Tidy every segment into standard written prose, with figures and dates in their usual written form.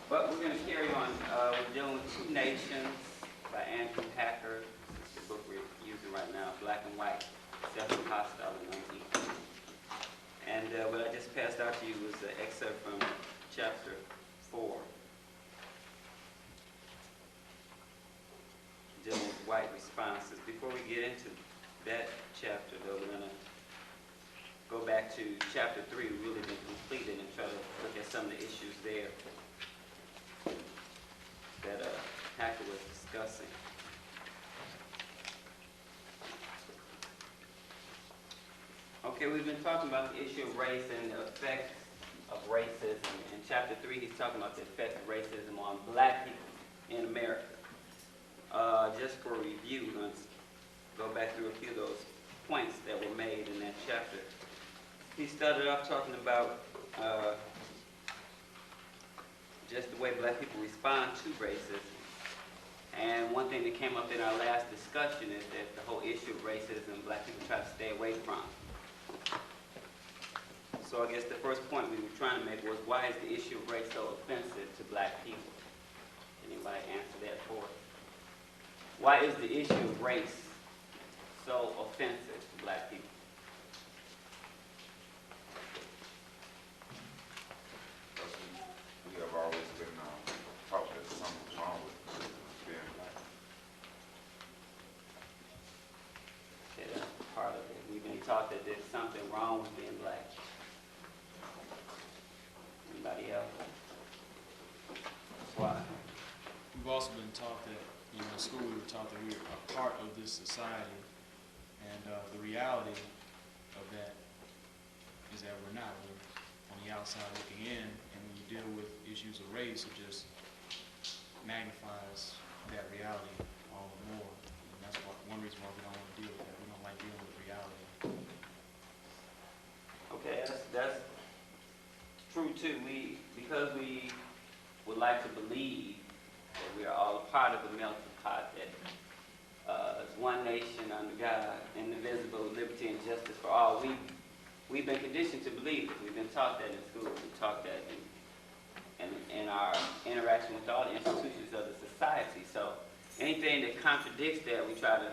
But we're going to carry on. We're dealing with Two Nations by Andrew Hacker. This is the book we're using right now, Black and White, Self and Hostile and Unequal. And what I just passed out to you was an excerpt from chapter 4. Dealing with white responses. Before we get into that chapter, though, we're going to go back to chapter 3. We've really been completed and try to look at some of the issues there that Hacker was discussing. Okay, we've been talking about the issue of race and the effects of racism. In chapter 3, he's talking about the effect of racism on black people in America. Just for review, we're going to go back through a few of those points that were made in that chapter. He started off talking about just the way black people respond to racism. And one thing that came up in our last discussion is that the whole issue of racism, black people try to stay away from. So I guess the first point we were trying to make was, why is the issue of race so offensive to black people? Anybody answer that for us? Why is the issue of race so offensive to black people? We have always been taught that something's wrong with being black. Okay, that's part of it. We've been taught that there's something wrong with being black. Anybody else? Why? We've also been taught that, in school we were taught that we are a part of this society, and the reality of that is that we're not. We're on the outside looking in, and when you deal with issues of race, it just magnifies that reality all the more. And that's one reason why we don't want to deal with that. We don't like dealing with reality. Okay, that's true too. Because we would like to believe that we are all a part of the melting pot, that it's one nation under God, indivisible, liberty and justice for all. We've been conditioned to believe it. We've been taught that in school. We've taught that in our interaction with all the institutions of the society. So anything that contradicts that, we try to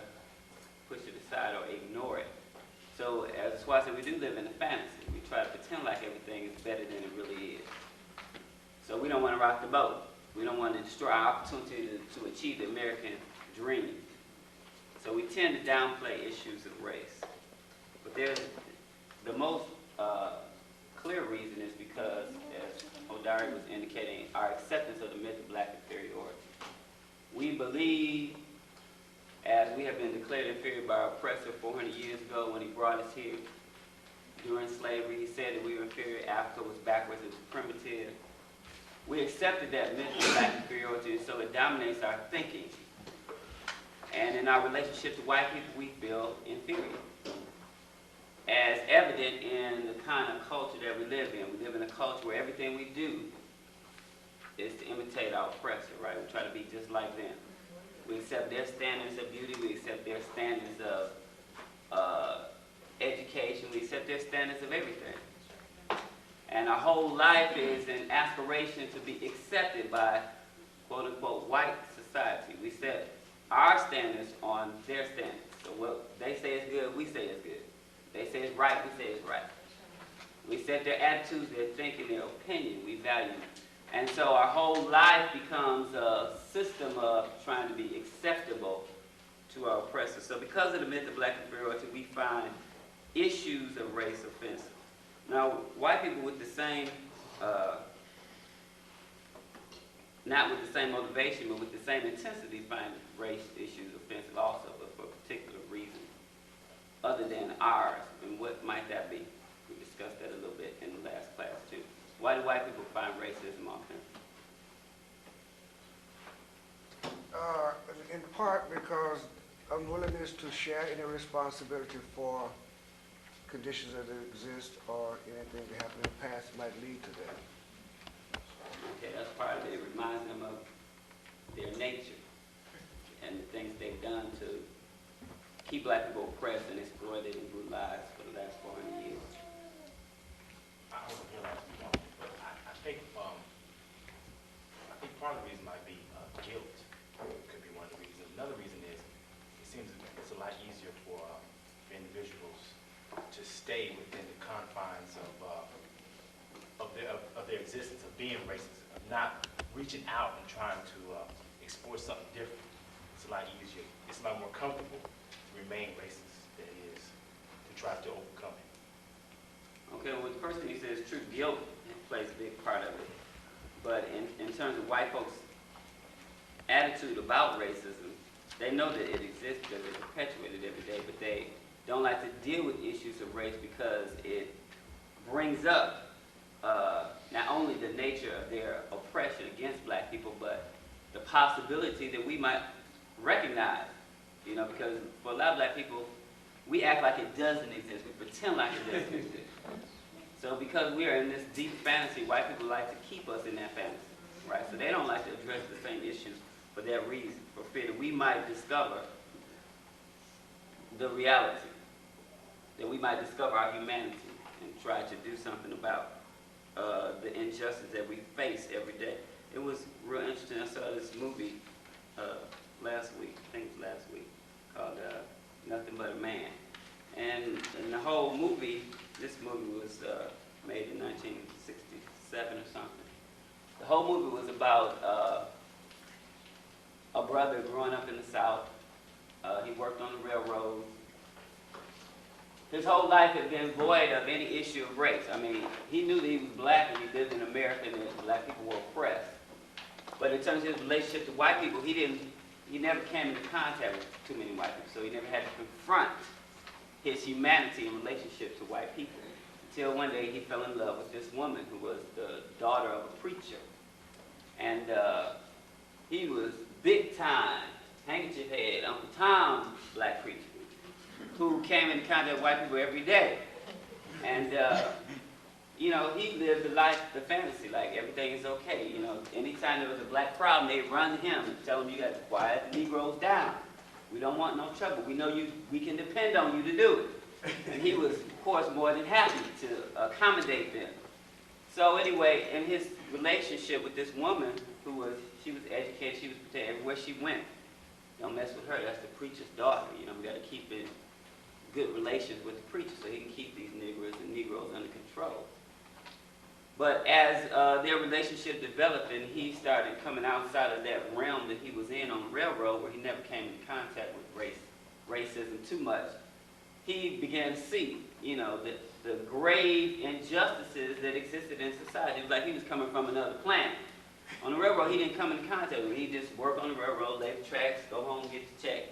push it aside or ignore it. So as Swat said, we do live in a fantasy. We try to pretend like everything is better than it really is. So we don't want to rock the boat. We don't want to destroy our opportunity to achieve the American dream. So we tend to downplay issues of race. But there's the most clear reason is because, as O'Dary was indicating, our acceptance of the myth of black inferiority. We believe, as we have been declared inferior by our oppressor 400 years ago when he brought us here during slavery, he said that we were inferior. Africa was backwards, it was primitive. We accepted that myth of black inferiority, and so it dominates our thinking. And in our relationship to white people, we feel inferior, as evident in the kind of culture that we live in. We live in a culture where everything we do is to imitate our oppressor, right? We try to be just like them. We accept their standards of beauty. We accept their standards of education. We accept their standards of everything. And our whole life is an aspiration to be accepted by, quote-unquote, white society. We set our standards on their standards. So what they say is good, we say is good. They say it's right, we say it's right. We set their attitudes, their thinking, their opinion, we value them. And so our whole life becomes a system of trying to be acceptable to our oppressors. So because of the myth of black inferiority, we find issues of race offensive. Now, white people with the same, not with the same motivation, but with the same intensity, find race issues offensive also, but for a particular reason other than ours. And what might that be? We discussed that a little bit in the last class too. Why do white people find racism offensive? In part because unwillingness to share any responsibility for conditions that exist or anything that happened in the past might lead to that. Okay, that's part of it. It reminds them of their nature and the things they've done to keep black people oppressed and exploited and being racist, of not reaching out and trying to explore something different. It's a lot easier. It's a lot more comfortable to remain racist than it is to try to overcome it. Okay, well, the first thing you said is true. Guilt plays a big part of it. But in terms of white folks' attitude about racism, they know that it exists because it's perpetuated every day, but they don't like to deal with issues of race because it brings up not only the nature of their oppression against black people, but the possibility that we might recognize, you know, because for a lot of black people, we act like it doesn't exist. We pretend like it doesn't exist. So because we are in this deep fantasy, white people like to keep us in that fantasy, right? So they don't like to address the same issues for that reason, for fear that we might discover the reality, that we might discover our humanity and try to do something about the injustice that we face every day. It was real interesting. I saw this movie last week, I think it was last week, called Nothing But a Man. And in the whole movie, this movie was made in 1967 or something. The whole movie was about a brother growing up in the South. He worked on the railroad. His whole life had been void of any issue of race. I mean, he knew that he was black and he lived in America and that black people were oppressed. But in terms of his relationship to white people, he never came into contact with too many white people, so he never had to confront his humanity in relationship to white people. Until one day he fell in love with this woman who was the daughter of a preacher. And he was big time, handkerchief head, Uncle Tom black preacher, who came into contact with white people every day. And you know, he lived the life, the fantasy, like everything is okay. You know, anytime there was a black problem, they'd run to him and tell him, you got to quiet the Negroes down. We don't want no trouble. We know we can depend on you to do it. And he was, of course, more than happy to accommodate them. So anyway, in his relationship with this woman, she was educated, she was protected everywhere she went. Don't mess with her, that's the preacher's daughter. You know, we got to keep in good relations with the preacher so he can keep these Negroes and Negroes under control. But as their relationship developed and he started coming outside of that realm that he was in on the railroad, where he never came into contact with racism too much, he began to see, you know, the grave injustices that existed in society. It was like he was coming from another planet. On the railroad, he didn't come into contact with it. He just worked on the railroad, lay the tracks, go home, get the check,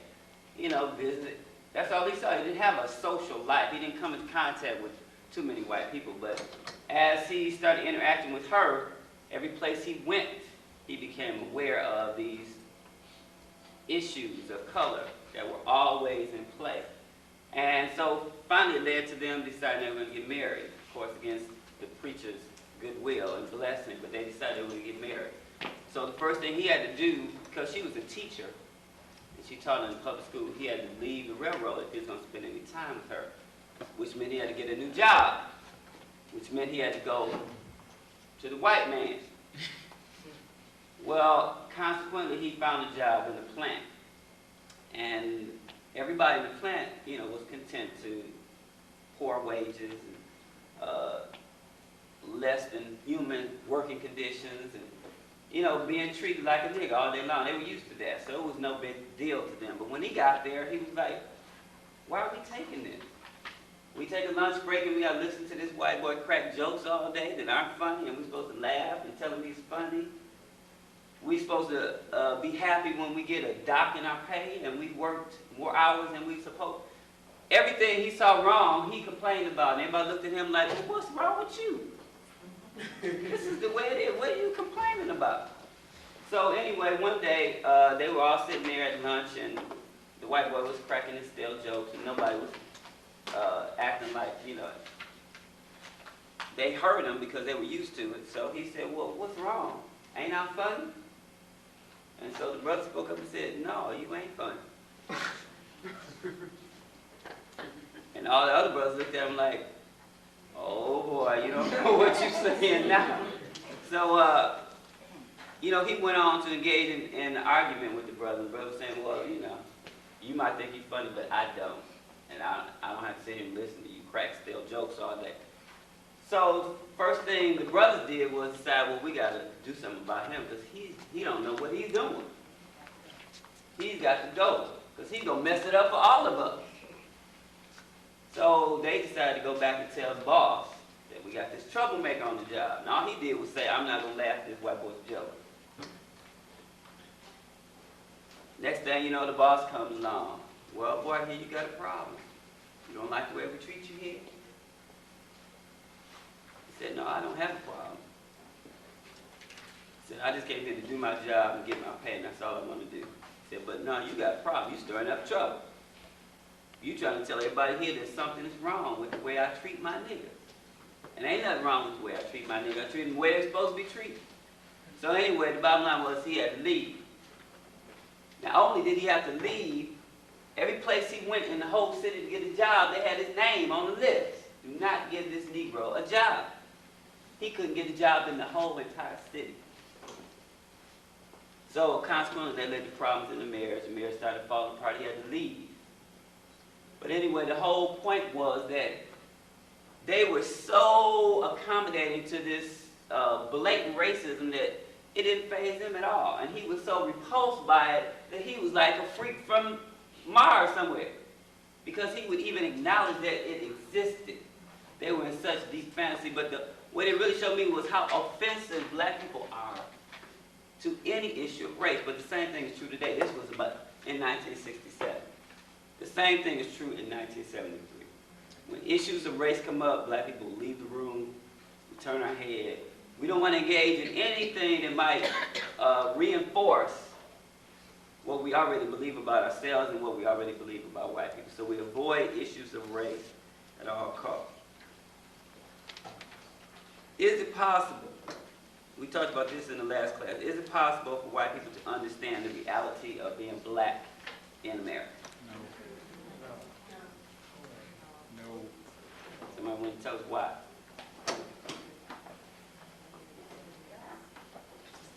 you know, visit. That's all he saw. He didn't have a social life. He didn't come into contact with too many white people. But as he started interacting with her, every place he went, he became aware of these issues of color that were always in play. And so finally it led to them deciding they were going to get married, of course, against the preacher's goodwill and blessing, but they decided they were going to get married. So the first thing he had to do, because she was a teacher, and she taught in the public school, he had to leave the railroad if he was going to spend any time with her, which meant he had to get a new job, which meant he had to go to the white man. Well, consequently, he found a job in the plant. And everybody in the plant, you know, was content to poor wages and less than human working conditions and, you know, being treated like a nigga all day long. They were used to that, so it was no big deal to them. But when he got there, he was like, why are we taking this? We take a lunch break and we gotta listen to this white boy crack jokes all day that aren't funny, and we're supposed to laugh and tell him he's funny. We're supposed to be happy when we get a dock in our pay and we worked more hours than we supposed. Everything he saw wrong, he complained about. And everybody looked at him like, well, what's wrong with you? This is the way it is. What are you complaining about? So anyway, one day, they were all sitting there at lunch, and the white boy was cracking his stale jokes, and nobody was acting like, you know, they heard him because they were used to it. So he said, well, what's wrong? Ain't I funny? And so the brother spoke up and said, no, you ain't funny. And all the other brothers looked at him like, oh boy, you don't know what you're saying now. So, you know, he went on to engage in an argument with the brother. The brother was saying, well, you know, you might think you're funny, but I don't. And I don't have to sit here and listen to you crack stale jokes all day. So first thing the brothers did was decide, well, we got to do something about him because he don't know what he's doing. He's got to go because he's going to mess it up for all of us. So they decided to go back and tell the boss that we got this troublemaker on the job. And all he did was say, I'm not going to laugh at this white boy's jealous. Next thing you know, the boss comes along. Well, boy, here you got a problem. You don't like the way we treat you here? He said, no, I don't have a problem. He said, I just came here to do my job and get my pay, and that's all I want to do. He said, but no, you got a problem. You stirring up trouble. You trying to tell everybody here that something is wrong with the way I treat my niggas. And ain't nothing wrong with the way I treat my niggas. I treat them the way they're supposed to be treated. So anyway, the bottom line was he had to leave. Not only did he have to leave, every place he went in the whole city to get a job, they had his name on the list. Do not give this Negro a job. He couldn't get a job in the whole entire city. So consequently, that led to problems in the marriage. The marriage started falling apart. He had to leave. But anyway, the whole point was that they were so accommodating to this blatant racism that it didn't faze him at all. And he was so repulsed by it that he was like a freak from Mars somewhere. Because he would even acknowledge that it existed. They were in such deep fantasy. But what it really showed me was how offensive black people are to any issue of race. But the same thing is true today. This was about in 1967. The same thing is true in 1973. When issues of race come up, black people leave the room, we turn our head. We don't want to engage in anything that might reinforce what we already believe about ourselves and what we already believe about white people. So we avoid issues of race at all costs. Is it possible, we talked about this in the last class, is it possible for white people to understand the reality of being black in America? No. Somebody want to tell us why?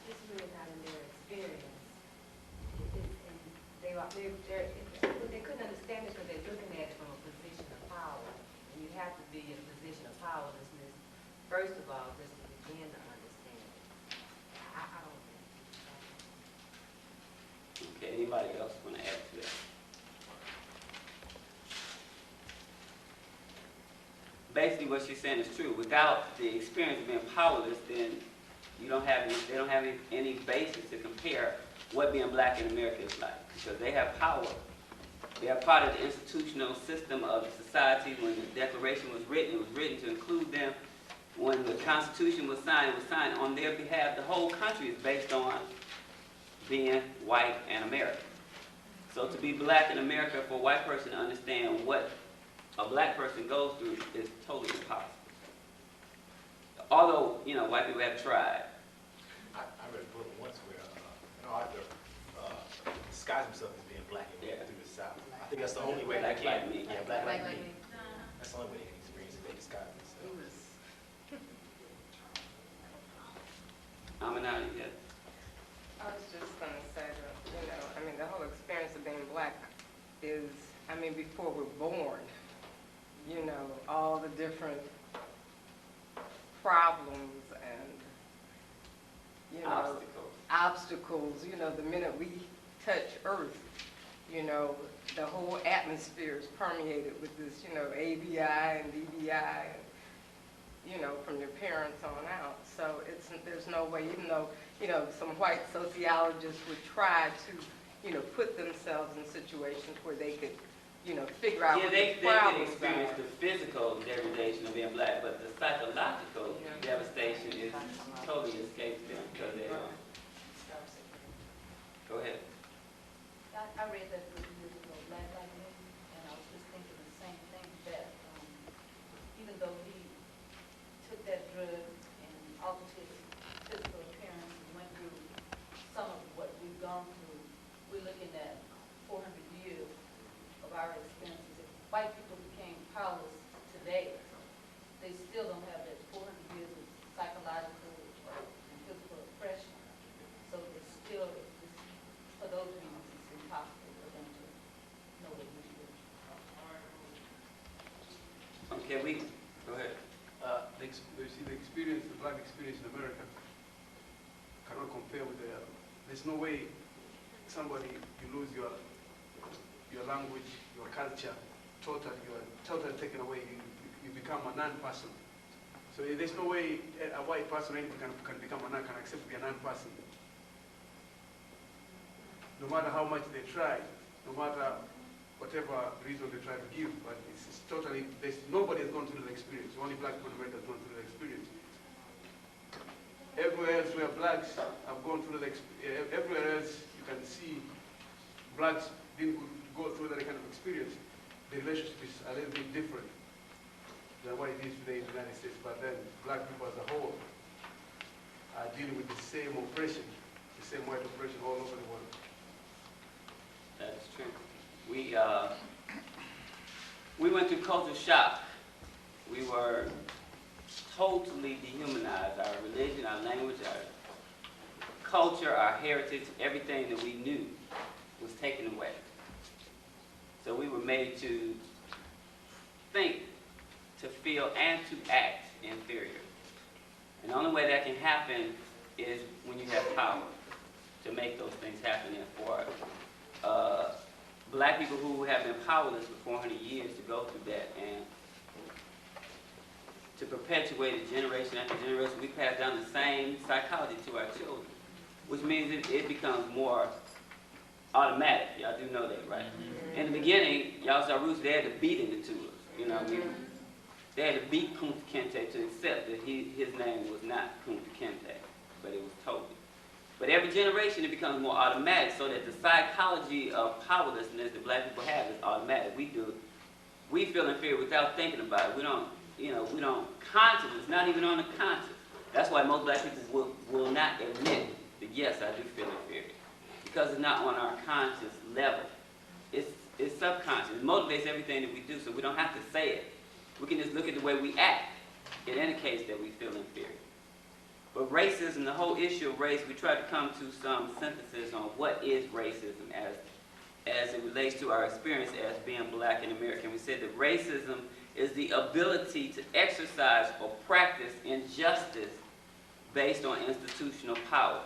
It's really not in their experience. They couldn't understand it because they're looking at it from a position of power. And you have to be in a position of powerlessness, first of all, just to begin to understand it. I don't think. Okay, anybody else want to add to that? Basically what she's saying is true. Without the experience of being powerless, then they don't have any basis to compare what being black in America is like. Because they have power. They are part of the institutional system of the society. When the Declaration was written, it was written to include them. When the Constitution was signed, it was signed on their behalf. The whole country is based on being white and American. So to be black in America, for a white person to understand what a black person goes through is totally impossible. Although, white people have tried. I read a book once where an author disguised himself as being black and went through the South. I think that's the only way Black they can. like me. Yeah, black like me. That's the only way they can experience it. They disguise themselves. Aminati, yes. I was just going to say that, the whole experience of being black is, before we're born, all the different problems and, obstacles, the minute we touch Earth, the whole atmosphere is permeated with this, ABI and DBI, and, from your parents on out. So there's no way, even though, some white sociologists would try to, put themselves in situations where they could, figure out what they the could problems experience are. the physical degradation of being black, but the psychological devastation is totally escapes them because they don't. Go ahead. I read that book years ago, Black Like Me, and I was just thinking the same thing, that even though he took that drug and altered his physical appearance and went through some of what we've gone through, we're looking at 400 years of our experiences. If white people became powerless today, they still don't have that 400 years of psychological and physical oppression. So it's still, for those reasons, it's impossible for them to know what we do. Okay, go ahead. the experience, the black experience in America cannot compare with there's no way somebody, you lose your language, your culture, you are totally taken away, you become a non-person. So there's no way a white person or anything can become a can accept to be a non-person. No matter how much they try, no matter whatever reason they try to give, but it's totally, nobody has gone through the experience. Only black people in America have gone through the experience. Everywhere else where blacks have gone through everywhere else you can see blacks didn't go through that kind of experience. The relationship is a little bit different than what it is today in the United States. But then black people as a whole are dealing with the same oppression, the same white oppression all over the world. That is true. We went through culture shock. We were totally dehumanized. Our religion, our language, our culture, our heritage, everything that we knew was taken away. So we were made to think, to feel, and to act inferior. And the only way that can happen is when you have power to make those things happen. And for black people who have been powerless for 400 years to go through that and to perpetuate it generation after generation, we pass down the same psychology to our children, which means it becomes more automatic. Y'all do know that, right? In the beginning, y'all saw roots, they had to beat it into us. You know what I mean? They had to beat Kunta Kinte to accept that his name was not Kunta Kinte, but it was Toby. But every generation, it becomes more automatic, so that the psychology of powerlessness that black people have is automatic. We feel inferior without thinking about it. We don't conscious, it's not even on the conscious. That's why most black people will not admit that, yes, I do feel inferior. Because it's not on our conscious level. It's subconscious. It motivates everything that we do, so we don't have to say it. We can just look at the way we act. It indicates that we feel inferior. But racism, the whole issue of race, we try to come to some synthesis on what is racism as it relates to our experience as being black and American. We said that racism is the ability to exercise or practice injustice based on institutional power.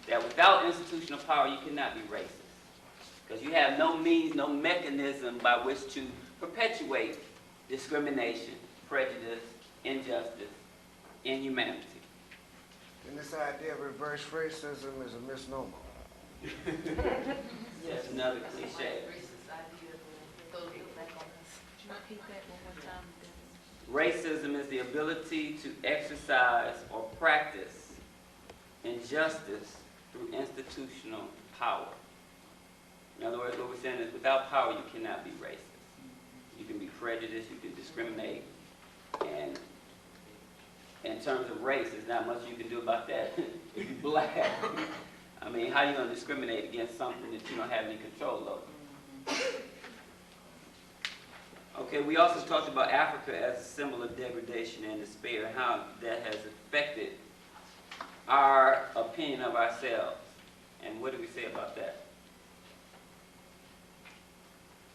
That without institutional power, you cannot be racist. Because you have no means, no mechanism by which to perpetuate discrimination, prejudice, injustice, inhumanity. And this idea of reverse racism is a misnomer. Yes, another cliche. Racist idea, throw it back on us. Could you repeat that one more time? Racism is the ability to exercise or practice injustice through institutional power. In other words, what we're saying is without power, you cannot be racist. You can be prejudiced, you can discriminate, and in terms of race, there's not much you can do about that. If you're black, I mean, how are you going to discriminate against something that you don't have any control over? Okay, we also talked about Africa as a symbol of degradation and despair, and how that has affected our opinion of ourselves. And what do we say about that?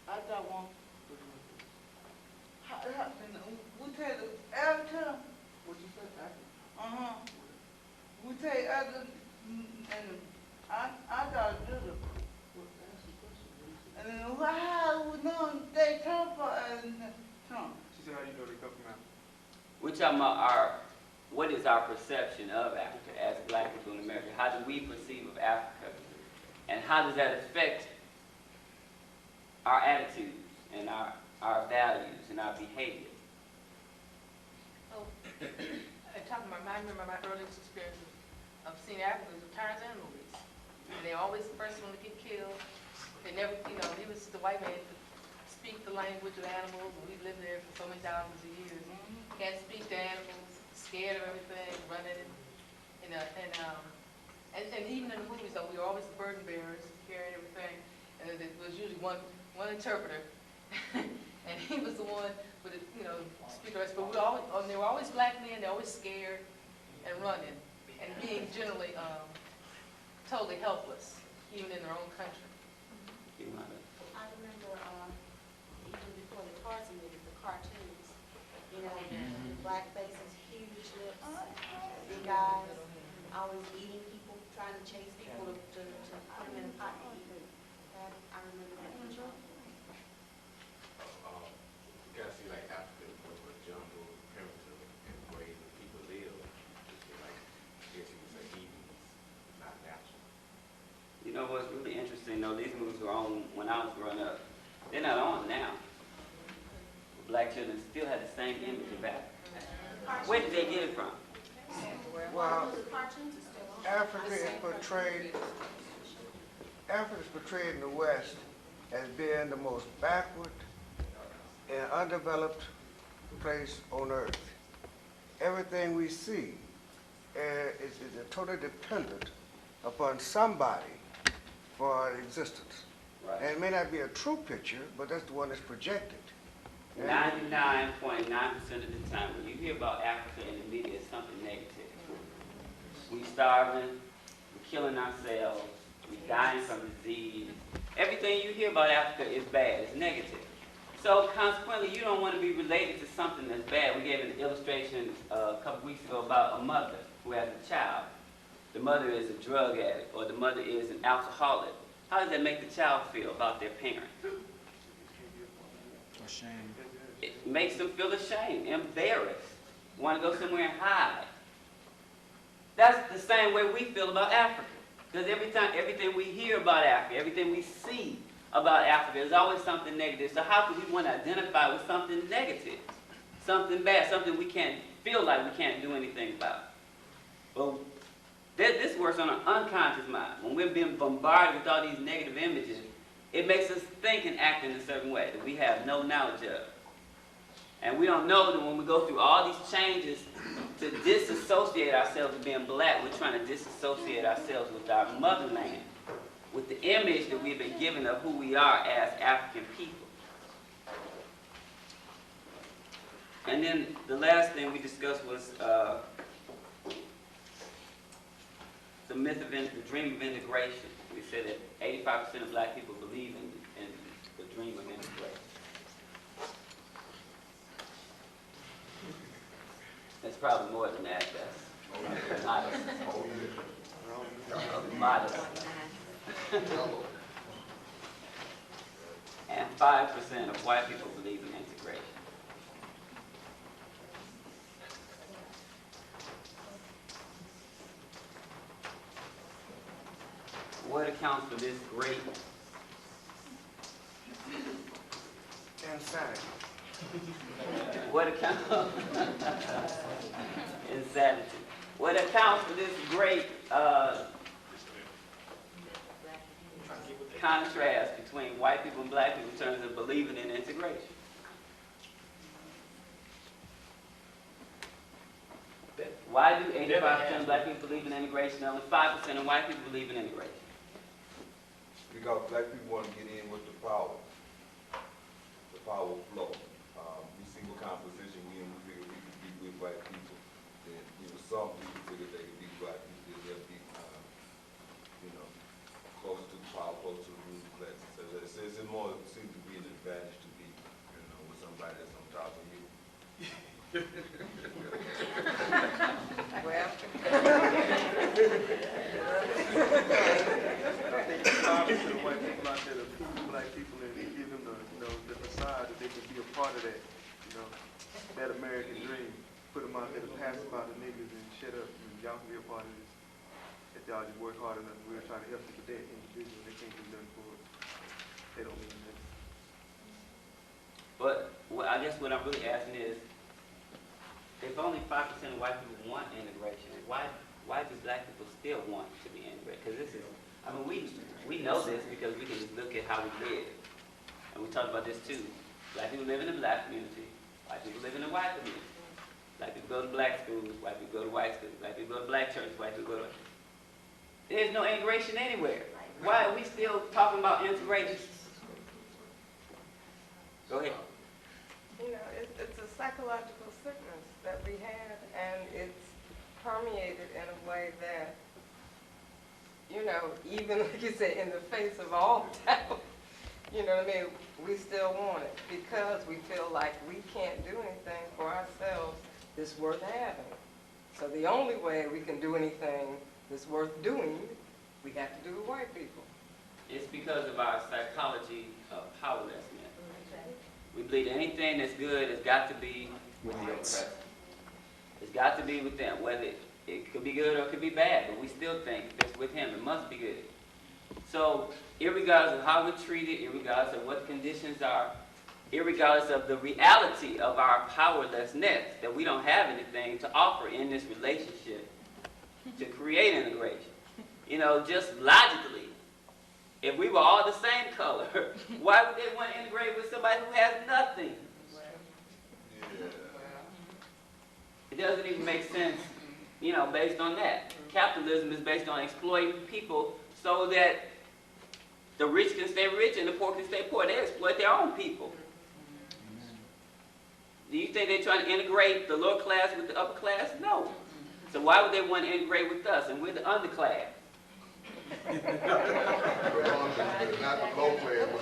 I got one. We take the Africa. What you said, Uh-huh. We take other, and I got do the. And then how we know they come for us? She said, how you know they come from Africa? We're talking about what is our perception of Africa as black people in America? How do we perceive of Africa? And how does that affect our attitudes and our values and our behavior? So, I remember my earliest experience of seeing Africans with Tarzan movies. And they're always the first one to get killed. They never, he was the white man could speak the language of animals, and we lived there for so many thousands of years. Can't speak to animals, scared of everything, running, and even in the movies, though, we were always the burden bearers, carrying everything, and there was usually one interpreter, and he was the one with the, speaker. But they were always black men. They're always scared and running, and being generally totally helpless, even in their own country. I remember even before the Tarzan movies, the cartoons, the black faces always eating people, trying to chase people to put them in a pot to eat. That, I remember that. You gotta see like Africa was a jungle, primitive, and ways that people live. Just like, I guess you would say heathens, not natural. You know what's really interesting though, these movies were on when I was growing up. They're not on now. Black children still have the same image of Africa. Where did they get it from? Well, The cartoons are still on. Africa is portrayed in the West as being the most backward and undeveloped place on earth. Everything we see is totally dependent upon somebody for existence. Right. And it may not be a true picture, but that's the one that's projected. 99.9% of the time, when you hear about Africa in the media, it's something negative. We starving, we're killing ourselves, we're dying from disease. Everything you hear about Africa is bad, it's negative. So consequently, you don't want to be related to something that's bad. We gave an illustration a couple weeks ago about a mother who has a child. The mother is a drug addict, or the mother is an alcoholic. How does that make the child feel about their parent? Ashamed. It makes them feel ashamed, embarrassed, want to go somewhere and hide. That's the same way we feel about Africa. Because everything we hear about Africa, everything we see about Africa is always something negative. So how can we want to identify with something negative, something bad, something we can't feel like we can't do anything about? Well, this works on an unconscious mind. When we're being bombarded with all these negative images, it makes us think and act in a certain way that we have no knowledge of. And we don't know that when we go through all these changes to disassociate ourselves with being black, we're trying to disassociate ourselves with our motherland, with the image that we've been given of who we are as African people. And then the last thing we discussed was the myth of the dream of integration. We said that 85% of black people believe in the dream of integration. It's probably more than that, that's modest. Modest. And 5% of white people believe in integration. What accounts for this great Insanity. What accounts insanity? What accounts for this great contrast between white people and black people in terms of believing in integration? Why do 85% of black people believe in integration and only 5% of white people believe in integration? Because black people want to get in with the power flow. We see what kind of position we in. We figure we can be with white people. Then, some people figure they can be white people. They'll be, closer to the power, closer to the ruling class. So it more seems to be an advantage to be, with somebody that's on top of you. Well. I think it's time to the white people out there to feed black people and give them the facade that they can be a part of that, that American dream. Put them out there to pacify the niggas and shut up, and y'all can be a part of this. If y'all just work hard enough, we're trying to help people that individual, they can't do nothing for it. They don't mean nothing. But I guess what I'm really asking is, if only 5% of white people want integration, why do black people still want to be integrated? Because this is, we know this because we can just look at how we live. And we talked about this too. Black people live in the black community, white people live in the white community. Black people go to black schools, white people go to white schools, black people go to black churches, white people go to... There's no integration anywhere. Why are we still talking about integration? Go ahead. It's a psychological sickness that we have, and it's permeated in a way that, even like you said, in the face of all doubt, we still want it because we feel like we can't do anything for ourselves that's worth having. So the only way we can do anything that's worth doing, we have to do with white people. It's because of our psychology of powerlessness. We believe anything that's good has got to be with the oppressor. It's got to be with them, whether it could be good or it could be bad, but we still think if it's with him, it must be good. So, irregardless of how we're treated, irregardless of what the conditions are, irregardless of the reality of our powerlessness, that we don't have anything to offer in this relationship to create integration. You know, just logically, if we were all the same color, why would they want to integrate with somebody who has nothing? It doesn't even make sense, you know, based on that. Capitalism is based on exploiting people so that the rich can stay rich and the poor can stay poor. They exploit their own people. Do you think they're trying to integrate the lower class with the upper class? No. So why would they want to integrate with us? And we're the underclass. Not the low class, but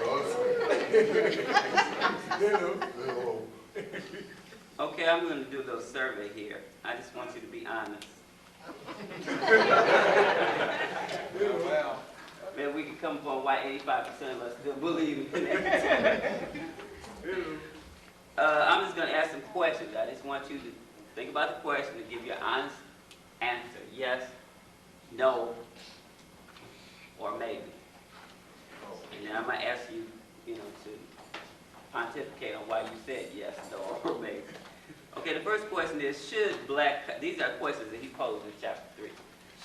the Okay, I'm going to do a little survey here. I just want you to be honest. Wow. Maybe we can come from why 85% of us still believe in it. I'm just going to ask some questions. I just want you to think about the question and give your honest answer. Yes, no, or maybe. And then I'm going to ask you, you know, to pontificate on why you said yes, no, or maybe. Okay, the first question is, these are questions that he posed in chapter 3.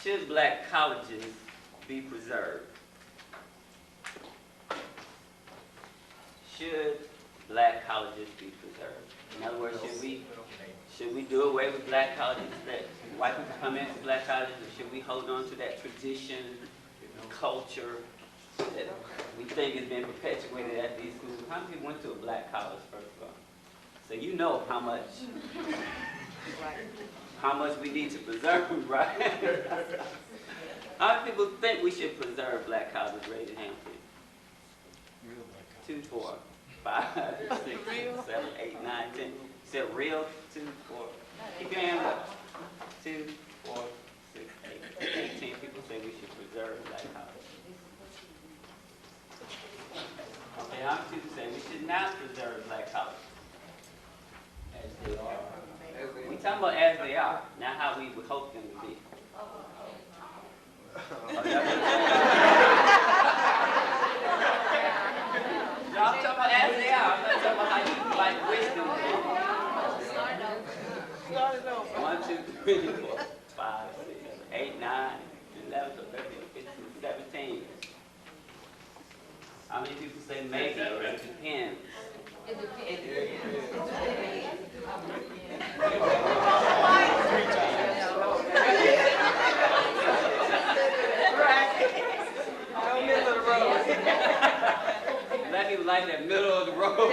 Should black colleges be preserved? Should black colleges be preserved? In other words, should we do away with black colleges, that white people come into black colleges, or should we hold on to that tradition, culture that we think has been perpetuated at these schools? How many people went to a black college, first of all? So you know how much we need to preserve, right? How many people think we should preserve black colleges? Raise your hand, please. 2, 4, 5, 6, 7, 8, 9, 10. You said real? 2, 4. Keep your hand up. 2, 4, 6, 8. 18 people say we should preserve black colleges. Okay, how many people say we should not preserve black colleges? As they are. We talking about as they are, not how we would hope them to be. No, I'm talking about as they are. I'm not talking about how you like wish them to be. 1, 2, 3, 4, 5, 6, 7, 8, 9, 11, 12, 13, 15, 17. How many people say maybe or it depends? It depends. Black people like that middle of the road.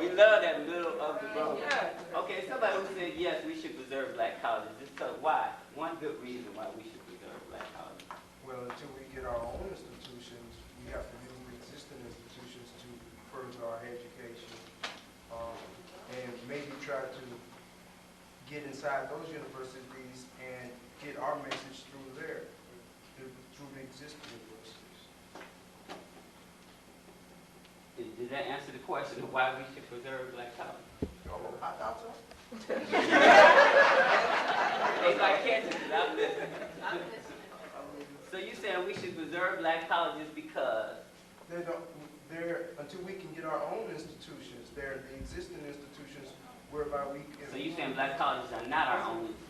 We love that middle of the road. Okay, somebody who said yes, we should preserve black colleges. Just tell why. One good reason why we should preserve black colleges. Well, until we get our own institutions, we have to use the existing institutions to further our education, and maybe try to get inside those universities and get our message through there, through the existing universities. Did that answer the question of why we should preserve black colleges? I thought so. It's like catching it. I'm listening. So you saying we should preserve black colleges because? Until we can get our own institutions, they're the existing institutions whereby we can. So you saying black colleges are not our own institutions?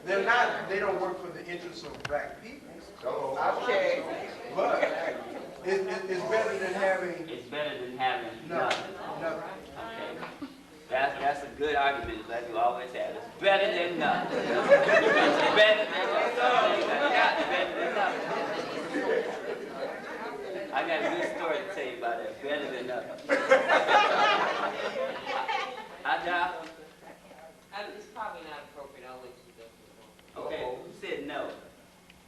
They're not, they don't work for the interests of black people. Okay. But it's better than having. It's better than having Nothing. Okay. That's a good argument, like you always have. It's better than nothing. It's better than nothing. Better than nothing. I got a good story to tell you about that. Better than nothing. It's probably not appropriate. I'll let you go. Okay, who said no?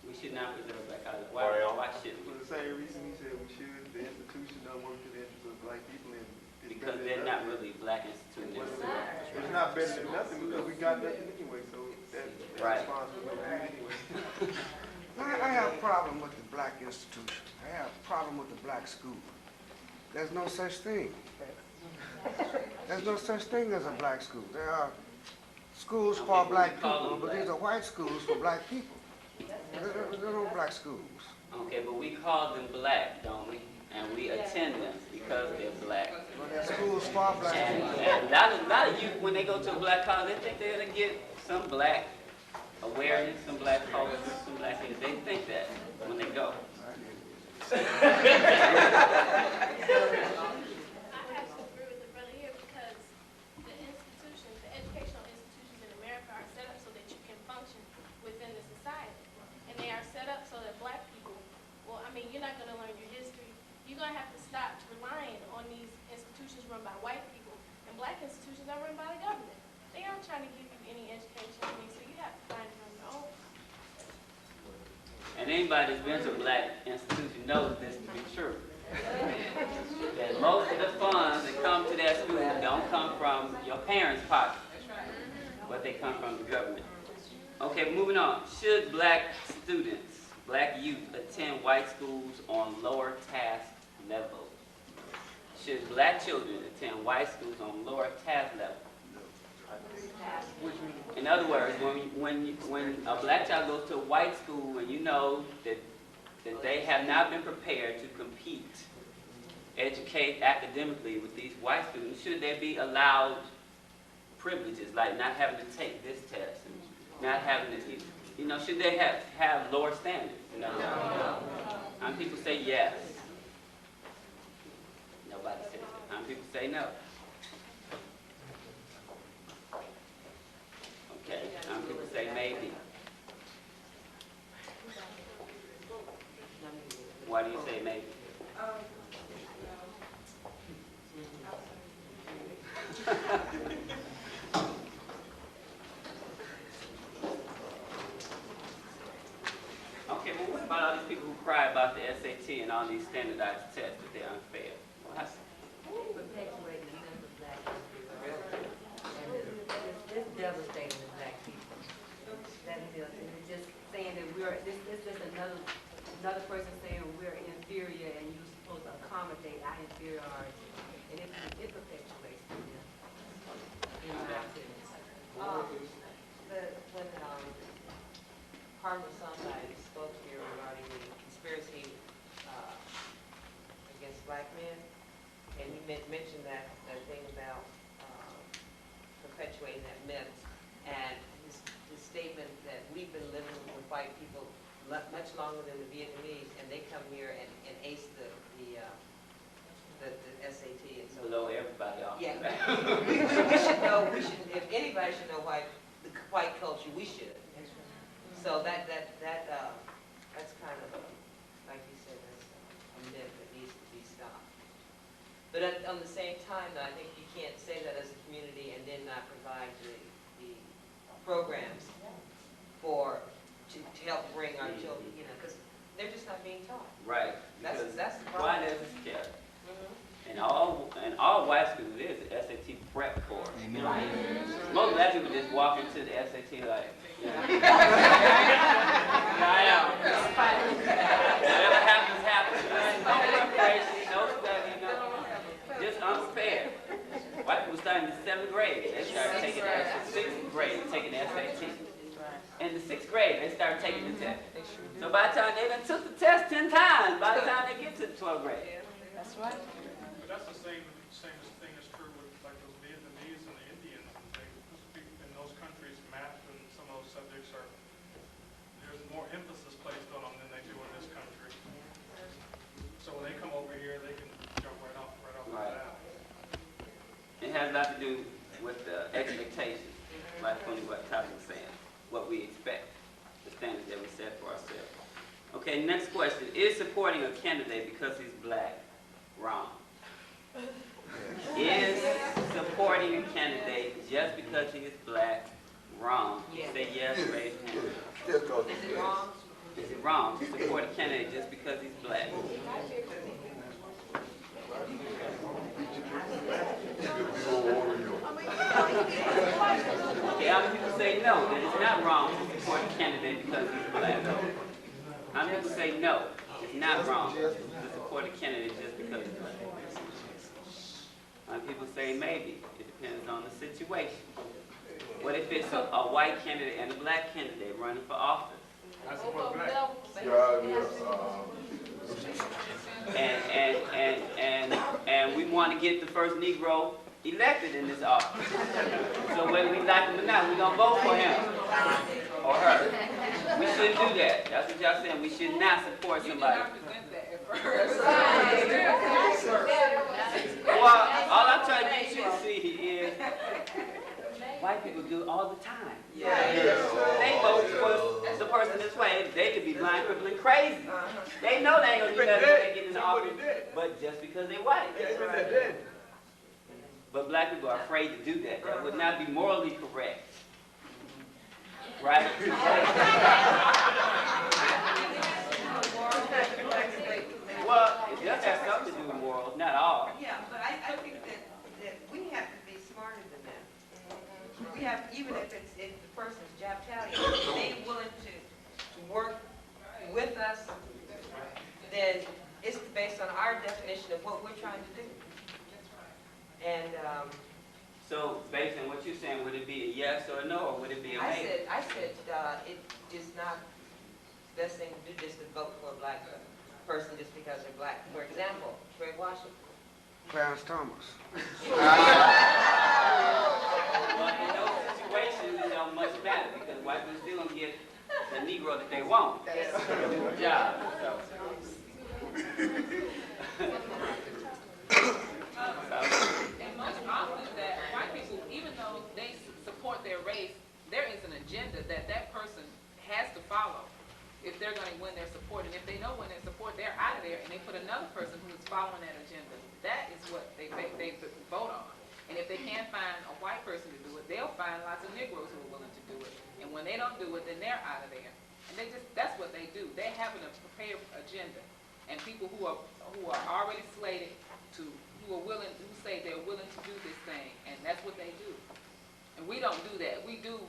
We should not preserve black colleges. Why should we? For the same reason he said we should. The institution don't work to the interests of black people, and Because they're not really black institutions. It's not better than nothing because we got nothing anyway. So that That's Right. responsibility anyway. I have a problem with the black institution. I have a problem with the black school. There's no such thing. There's no such thing as a black school. There are schools for Okay, black we call people, them but black. these are white schools for black people. There are no black schools. Okay, but we call them black, don't we? And we attend them because they're black. But there are schools for black And, people. and a lot of youth, when they go to a black college, they think they're gonna get some black awareness, some black culture, some black things. They think that when they go. I have to agree with the brother here because the institutions, the educational institutions in America are set up so that you can function within the society. And they are set up so that black people, well, I mean, you're not going to learn your history. You're going to have to stop relying on these institutions run by white people. And black institutions are run by the government. They aren't trying to give you any education. I mean, so you have to find it on your own. And anybody that's been to a black institution knows this to be true. That most of the funds that come to that school don't come from your parents' pocket, but they come from the government. Okay, moving on. Should black students, black youth, attend white schools on lower task levels? Should black children attend white schools on lower task levels? In other words, when a black child goes to a white school and you know that they have not been prepared to compete, educate academically with these white students, should they be allowed privileges like not having to take this test and not having to, should they have lower standards? No. Some people say yes. Nobody says it. Some people say no. Okay, some people say maybe. Why do you say maybe? Okay, well what about all these people who cry about the SAT and all these standardized tests that they're unfair? Well, Perpetuating the sense of black history. And it's devastating to black people. That is, and it's just saying that this is just another person saying we're inferior and you're supposed to accommodate our inferiority. And it perpetuates them. In my opinion. When Harvard somebody spoke here regarding the conspiracy against black men, and he mentioned that thing about perpetuating that myth, and his statement that we've been living with white people much longer than the Vietnamese, and they come here and ace the SAT and so. blow everybody off. Yeah, we should know. If anybody should know the white culture, we should. So that's kind of like you said, that's a myth that needs to be stopped. But on the same time, though, I think you can't say that as a community and then not provide the programs to help bring our children, because they're just not being taught. Right. That's the problem. Why does it scare? And all white schools is the SAT prep course. Most black people just walk into the SAT like, whatever happens. No preparation, no study, just unprepared. White people start in the 7th grade. They start taking the 6th grade, taking the SAT. In the 6th grade, they start taking the test. So by the time they done took the test 10 times, by the time they get to the 12th grade. That's right. But that's the same thing that's true with like those Vietnamese and the Indians and things. In those countries, math and some of those subjects there's more emphasis placed on them than they do in this country. So when they come over here, they can jump right off Right. that. It has a lot to do with the expectations, like what Tyler was saying, what we expect, the standards that we set for ourselves. Okay, next question. Is supporting a candidate because he's black wrong? Is supporting a candidate just because he is black wrong? Yes. Say yes, raise your hand. Is it wrong? Is it wrong to support a candidate just because he's black? Okay, other people say no, that it's not wrong to people say no. It's not wrong to support a candidate just because it's black. Other people say maybe. It depends on the situation. What if it's a white candidate and a black candidate running for office? I support black. And we want to get the first Negro elected in this office. So whether we like him or not, we're gonna vote for him or her. We shouldn't do that. That's what y'all saying. We should not support somebody. Well, all I'm trying to get you to see is white people do it all the time. They vote for the person this way. They could be blind, crippled, and crazy. They know they ain't gonna do nothing when they get in the office, but just because they white. But black people are afraid to do that. That would not be morally correct. Right? Well, it does have something to do with morals, not all. Yeah, but I think that we have to be smarter than that. We have, even if the person's job talent, if they're willing to work with us, then it's based on our definition of what we're trying to do. And so, based on what you're saying, would it be a yes or a no, or would it be a maybe? I said it is not the best thing to do just to vote for a black person just because they're black. For example, Greg Washington. Clarence Thomas. Well, in those situations, it don't much matter because white people still don't get the Negro that they want. That's a job. And most often that white people, even though they support their race, there is an agenda that that person has to follow if they're going to win their support. And if they know when their support, they're out of there, and they put another person who is following that agenda. That is what they vote on. And if they can't find a white person to do it, they'll find lots of Negroes who are willing to do it. And when they don't do it, then they're out of there. And that's what they do. They have a prepared agenda. And people who are already slated to, who say they're willing to do this thing, and that's what they do. And we don't do that. We do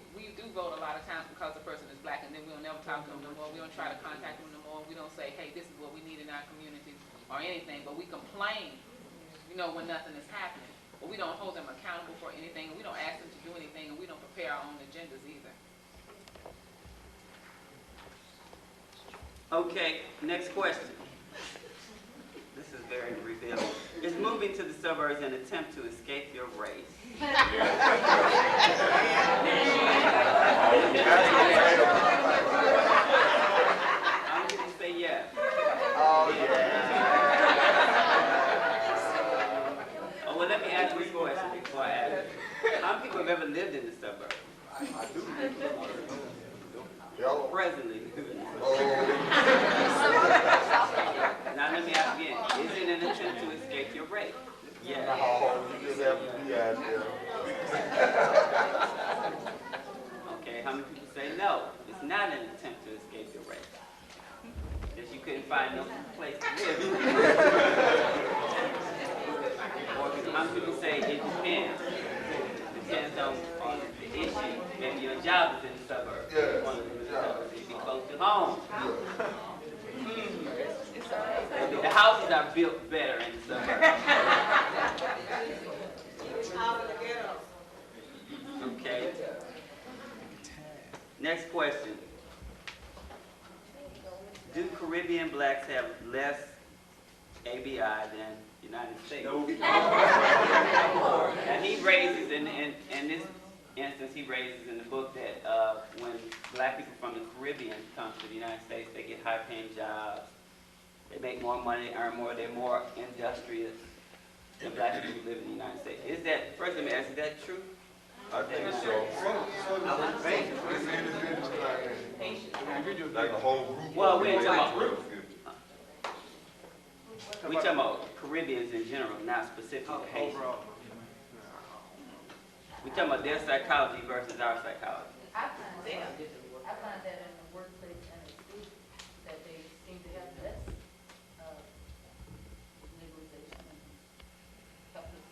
vote a lot of times because the person is black, and then we'll never talk to them no more. We don't try to contact them no more. We don't say, hey, this is what we need in our communities or anything, but we complain, when nothing is happening. But we don't hold them accountable for anything, and we don't ask them to do anything, and we don't prepare our own agendas either. Okay, next question. This is very revealing. Is moving to the suburbs an attempt to escape your race? I'm going to say yes. Oh, well, let me ask this question before I ask it. How many people have ever lived in the suburbs? I do. Presently. Now let me ask again. Is it an attempt to escape your race? Yes. No, you just have to be out there. Okay, how many people say no? It's not an attempt to escape your race. That you couldn't find no place to live. Or how many people say it depends? Depends on the issue. Maybe your job is in the suburbs. Yeah. One of them is in the suburbs. You be close to home. The houses are built better in the suburbs. Okay. Next question. Do Caribbean blacks have less ABI than United States? No. And he raises, in this instance, he raises in the book that when black people from the Caribbean come to the United States, they get high-paying jobs, they make more money, earn more, they're more industrious than black people who live in the United States. Is that, first let me ask, is that true? I think so. Like a whole group. Well, we ain't talking about groups. We talking about Caribbeans in general, not specifically Haitians. We talking about their psychology versus our psychology. I find that in the workplace and in school, that they seem to have less legalization and helpless.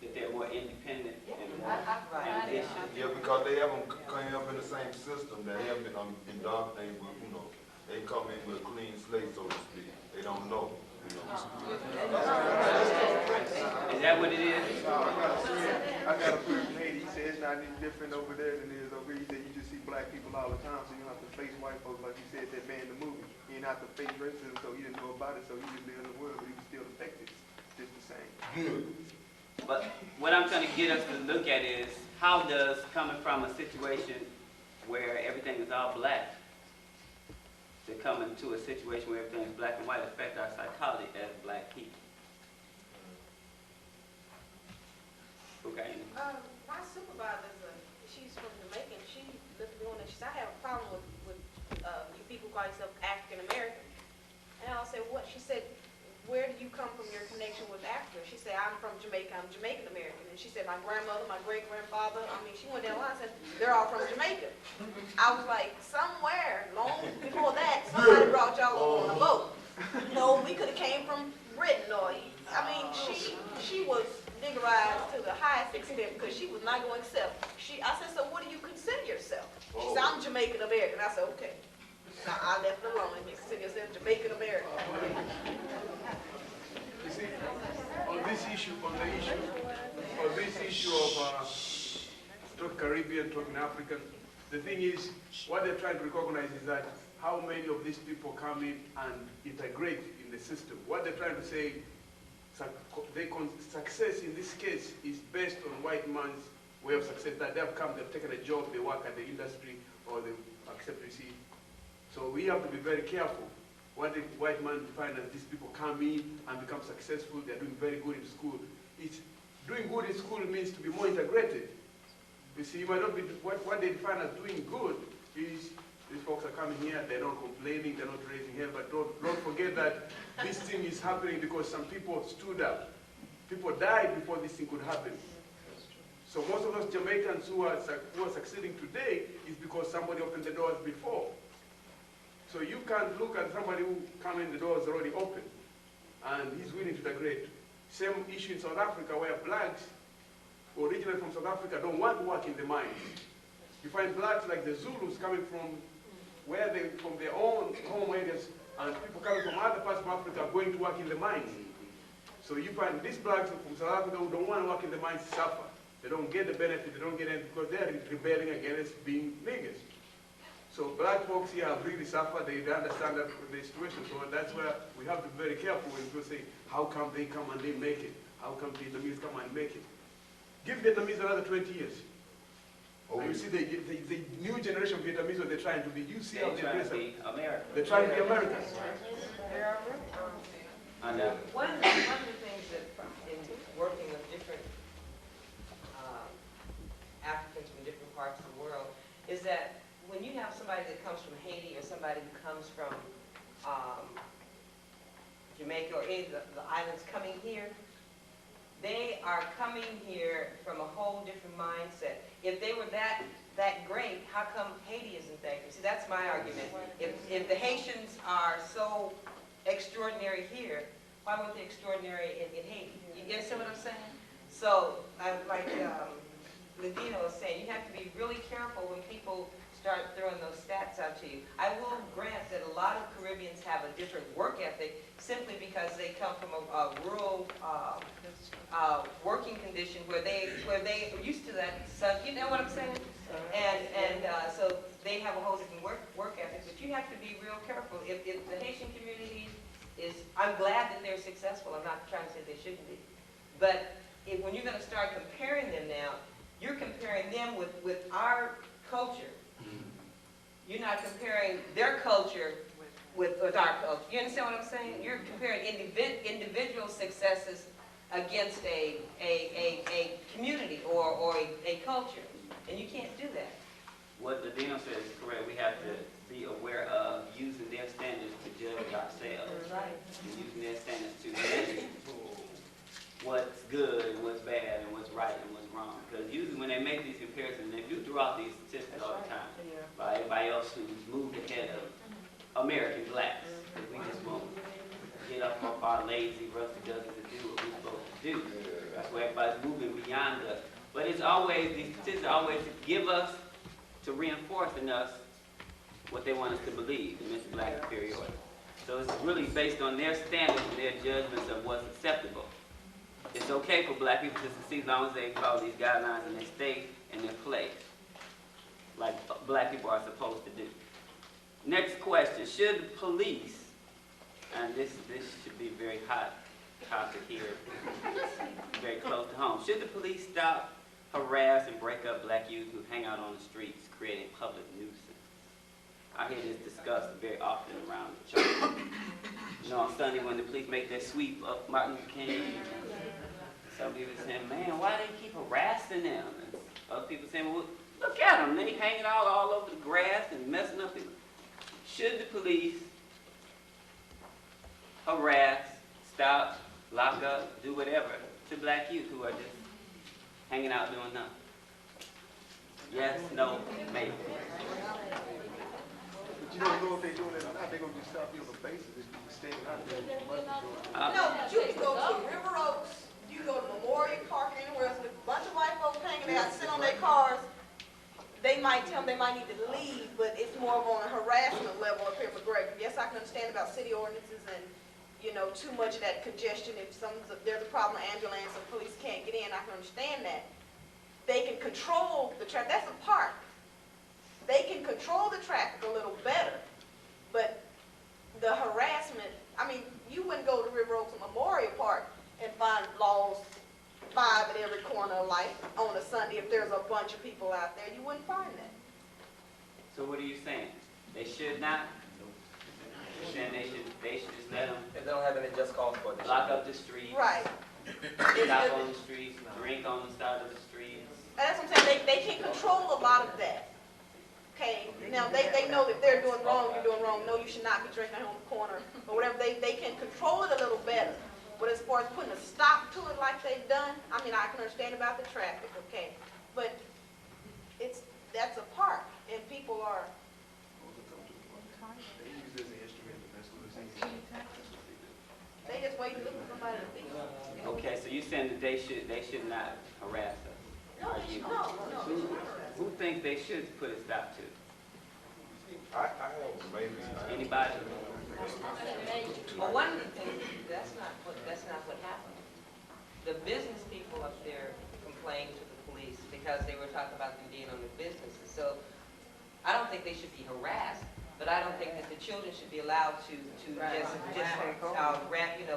That they're more independent and more ambitious. Yeah, because they haven't come up in the same system. They haven't been indoctrinated with, They come in with a clean slate, so to speak. They don't know, you know. Is that what it is? I got a friend from Haiti. He said it's not any different over there than it is over here. He said you just see black people all the time, so you don't have to face white folks like you said that man in the movie. He didn't have to face racism, so he didn't know about it, so he just lived in the world, but he was still affected, just the same. Good. But what I'm trying to get us to look at is how does coming from a situation where everything is all black to come into a situation where everything is black and white affect our psychology as black people? Okay. My supervisor, she's from Jamaica, and she looked at me and she said, I have a problem with you people call yourself African American. And I said, what? She said, where do you come from, your connection with Africa? She said, I'm from Jamaica, I'm Jamaican American. And she said, my grandmother, my great-grandfather, I mean, she went down the line and said, they're all from Jamaica. I was like, somewhere, long before that, somebody brought y'all over on a boat. No, we could have came from Britain, or, I mean, she was niggerized to the highest extent because she was not going to accept. I said, so what do you consider yourself? She said, I'm Jamaican American. I said, okay. I left it alone, and you consider yourself Jamaican American. You see, on this issue of talking Caribbean, talking African, the thing is, what they're trying to recognize is that how many of these people come in and integrate in the system. What they're trying to say, success in this case is based on white man's way of success, that they've come, they've taken a job, they work at the industry, or they accept receipt. So we have to be very careful. What the white man defines as these people come in and become successful, they're doing very good in school. Doing good in school means to be more integrated. You see, you might not be, what they define as doing good is these folks are coming here, they're not complaining, they're not raising hell, but don't forget that this thing is happening because some people stood up. People died before this thing could happen. So most of those Jamaicans who are succeeding today is because somebody opened the doors before. So you can't look at somebody who come in, the doors already open, and he's willing to integrate. Same issue in South Africa where blacks originally from South Africa don't want to work in the mines. You find blacks like the Zulus coming from from their own home areas, and people coming from other parts of Africa going to work in the mines. So you find these blacks from South Africa who don't want to work in the mines suffer. They don't get the benefit, they don't get anything because they're rebelling against being niggers. So black folks here have really suffered, they understand that the situation, so that's where we have to be very careful when people say, how come they come and they make it? How come Vietnamese come and make it? Give Vietnamese another 20 years. Oh, you see the new generation of Vietnamese, what they're trying to be. You see how they're trying to be American. They're trying to be Americans. I know. One of the things that in working with different Africans from different parts of the world is that when you have somebody that comes from Haiti or somebody who comes from Jamaica or any of the islands coming here, they are coming here from a whole different mindset. If they were that great, how come Haiti isn't that great? See, that's my argument. If the Haitians are so extraordinary here, why weren't they extraordinary in Haiti? You understand what I'm saying? So, like Ladino was saying, you have to be really careful when people start throwing those stats out to you. I will grant that a lot of Caribbeans have a different work ethic simply because they come from a rural working condition where they are used to that. So you know what I'm saying? And so they have a whole different work ethic. But you have to be real careful. If the Haitian community is, I'm glad that they're successful. I'm not trying to say they shouldn't be. But when you're going to start comparing them now, you're comparing them with our culture. You're not comparing their culture with our culture. You understand what I'm saying? You're comparing individual successes against a community or a culture. And you can't do that. What Ladino says is correct. We have to be aware of using their standards to judge ourselves. Right. And using their standards to measure what's good and what's bad and what's right and what's wrong. Because usually when they make these comparisons, they do throw out these statistics all the time by everybody else who's moved ahead of American blacks. Because we just won't get up off our lazy, rusty duckies and do what we're supposed to do. That's why everybody's moving beyond us. But it's always, these statistics always give us, to reinforce in us, what they want us to believe, the Mr. Black superiority. So it's really based on their standards and their judgments of what's acceptable. It's okay for black people to succeed as long as they follow these guidelines and they stay in their place, like black people are supposed to do. Next question, should the police, and this should be a very hot topic here, very close to home, should the police stop, harass, and break up black youth who hang out on the streets, creating public nuisance? I hear this discussed very often around the church. You know, on Sunday when the police make their sweep up Martin Luther King, some people saying, man, why do they keep harassing them? And other people saying, well, look at them, they hanging out all over the grass and messing up people. Should the police harass, stop, lock up, do whatever to black youth who are just hanging out doing nothing? Yes, no, maybe. But you don't know if they're doing it or not. They're going to just stop you on the basis if you stand out there. No, but you can go to River Oaks, you can go to Memorial Park, anywhere else, with a bunch of white folks hanging there, sit on their cars. They might tell them they might need to leave, but it's more of on a harassment level up here in McGregor. Yes, I can understand about city ordinances and, you know, too much of that congestion. If there's a problem, ambulance or police can't get in, I can understand that. They can control the traffic. That's a park. They can control the traffic a little better, but the harassment, I mean, you wouldn't go to River Oaks Memorial Park and find laws 5 at every corner of life on a Sunday if there's a bunch of people out there. You wouldn't find that. So what are you saying? They should not? You're saying they should just let them If they don't have any just cause for it. block up the streets, Right. stop on the streets, drink on the side of the streets? That's what I'm saying. They can control a lot of that. Okay, now they know that they're doing wrong, you're doing wrong. No, you should not be drinking on the corner or whatever. They can control it a little better. But as far as putting a stop to it like they've done, I mean, I can understand about the traffic, okay? But that's a park, and people are. They use it as an instrument to mess with us. They just wait to look for somebody to beat. Okay, so you're saying that they should not harass us? No, Are you? no. Who think they should put a stop to? I have maybe. Anybody? Well, one of the things, that's not what happened. The business people up there complained to the police because they were talking about them being on their businesses. So I don't think they should be harassed, but I don't think that the children should be allowed to just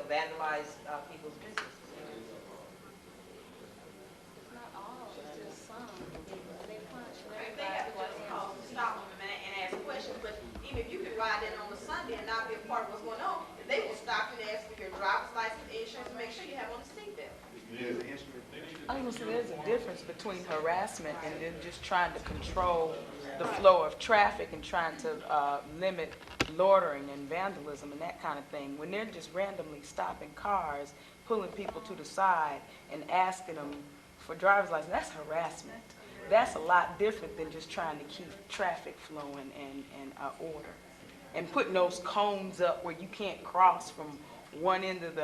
vandalize people's businesses. It's not all, it's just some. They punch If they have to just call, stop them and ask questions, but even if you can ride in on a Sunday and not be a part of what's going on, they will stop you and ask for your driver's license, insurance, and make sure you have on a seatbelt. I was gonna say there's a difference between harassment and then just trying to control the flow of traffic and trying to limit loitering and vandalism and that kind of thing. When they're just randomly stopping cars, pulling people to the side and asking them for driver's license, that's harassment. That's a lot different than just trying to keep traffic flowing and order. And putting those cones up where you can't cross from one end of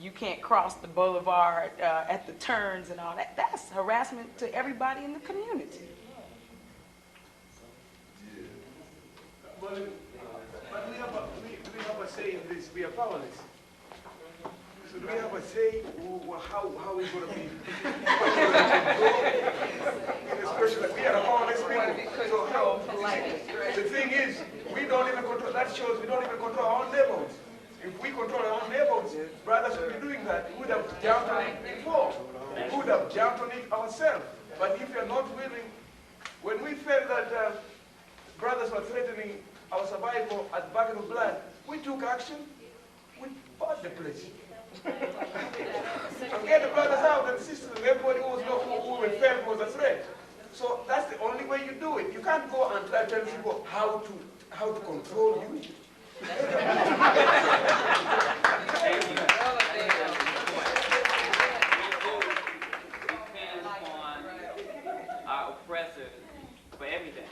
you can't cross the boulevard at the turns and all that. That's harassment to everybody in the community. But we have a say in this. We are powerless. So do we have a say how it's going to be? Especially we are powerless people. So how? The thing is, we don't even control. That shows we don't even control our own neighborhoods. If we control our own neighborhoods, brothers would be doing that. We would have jumped on it before. We would have jumped on it ourselves. But if you're not willing, when we felt that brothers were threatening our survival at the bucket of blood, we took action. We fought the place. And get the brothers out and sisters and everybody who we felt was a threat. So that's the only way you do it. You can't go and try to tell people how to control you. Thank you. We depend upon our oppressors for everything.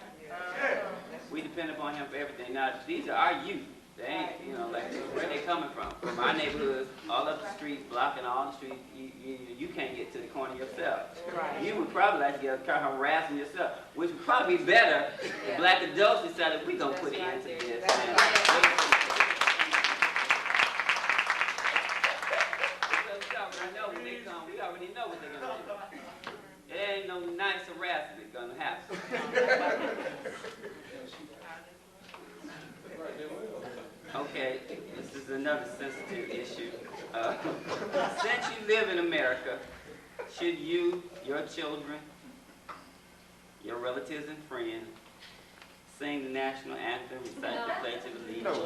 We depend upon him for everything. Now, these are our youth. They ain't, like, where they coming from? From our neighborhoods, all up the streets, blocking all the streets. You can't get to the corner yourself. yourself. Right. You would probably like to get kind of harassing yourself, which would probably be better if black adults decided we're going to put an end to this. We already know what they're going to do. There ain't no nice harassment going to happen. Okay, this is another sensitive issue. Since you live in America, should you, your children, your relatives and friends sing the national anthem, recite the Pledge of Allegiance?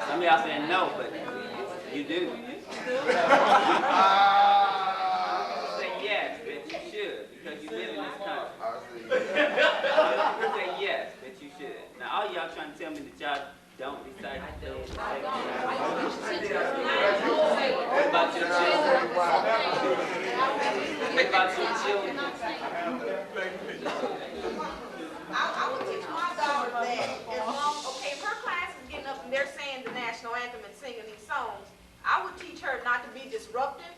Some of y'all saying no, but you do. Say yes, that you should, because you live in this country. You say yes, that you should. Now, all y'all trying to tell me that y'all don't recite the Pledge. What about your children? What about your children? I would teach my daughter that as long, okay, if her class is getting up and they're saying the national anthem and singing these songs, I would teach her not to be disruptive.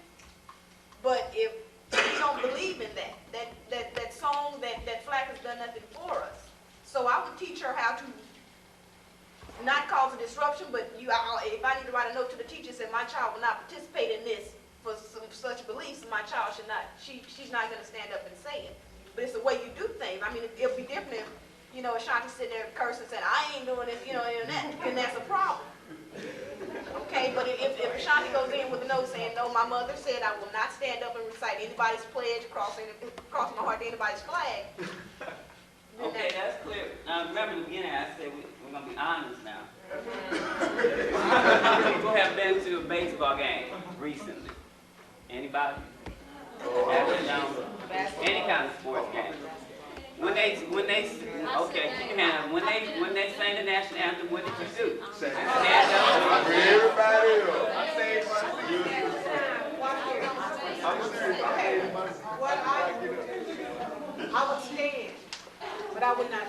But if you don't believe in that song, that flag has done nothing for us. So I would teach her how to not cause a disruption, but if I need to write a note to the teacher saying my child will not participate in this for such beliefs, my child should not, she's not going to stand up and say it. But it's the way you do things. I mean, it'll be different if, Ashanti's sitting there cursing and saying, I ain't doing this, and that's a problem. Okay, but if Ashanti goes in with a note saying, no, my mother said I will not stand up and recite anybody's pledge, crossing my heart to anybody's flag. Okay, that's clear. Now, remember in the beginning I said we're going to be honest now. How many people have been to a baseball game recently? Anybody? Any kind of sports game. When they okay, keep your hand up. When they sang the national anthem, what did you do? Stand up. Everybody else. I would stand, but I would not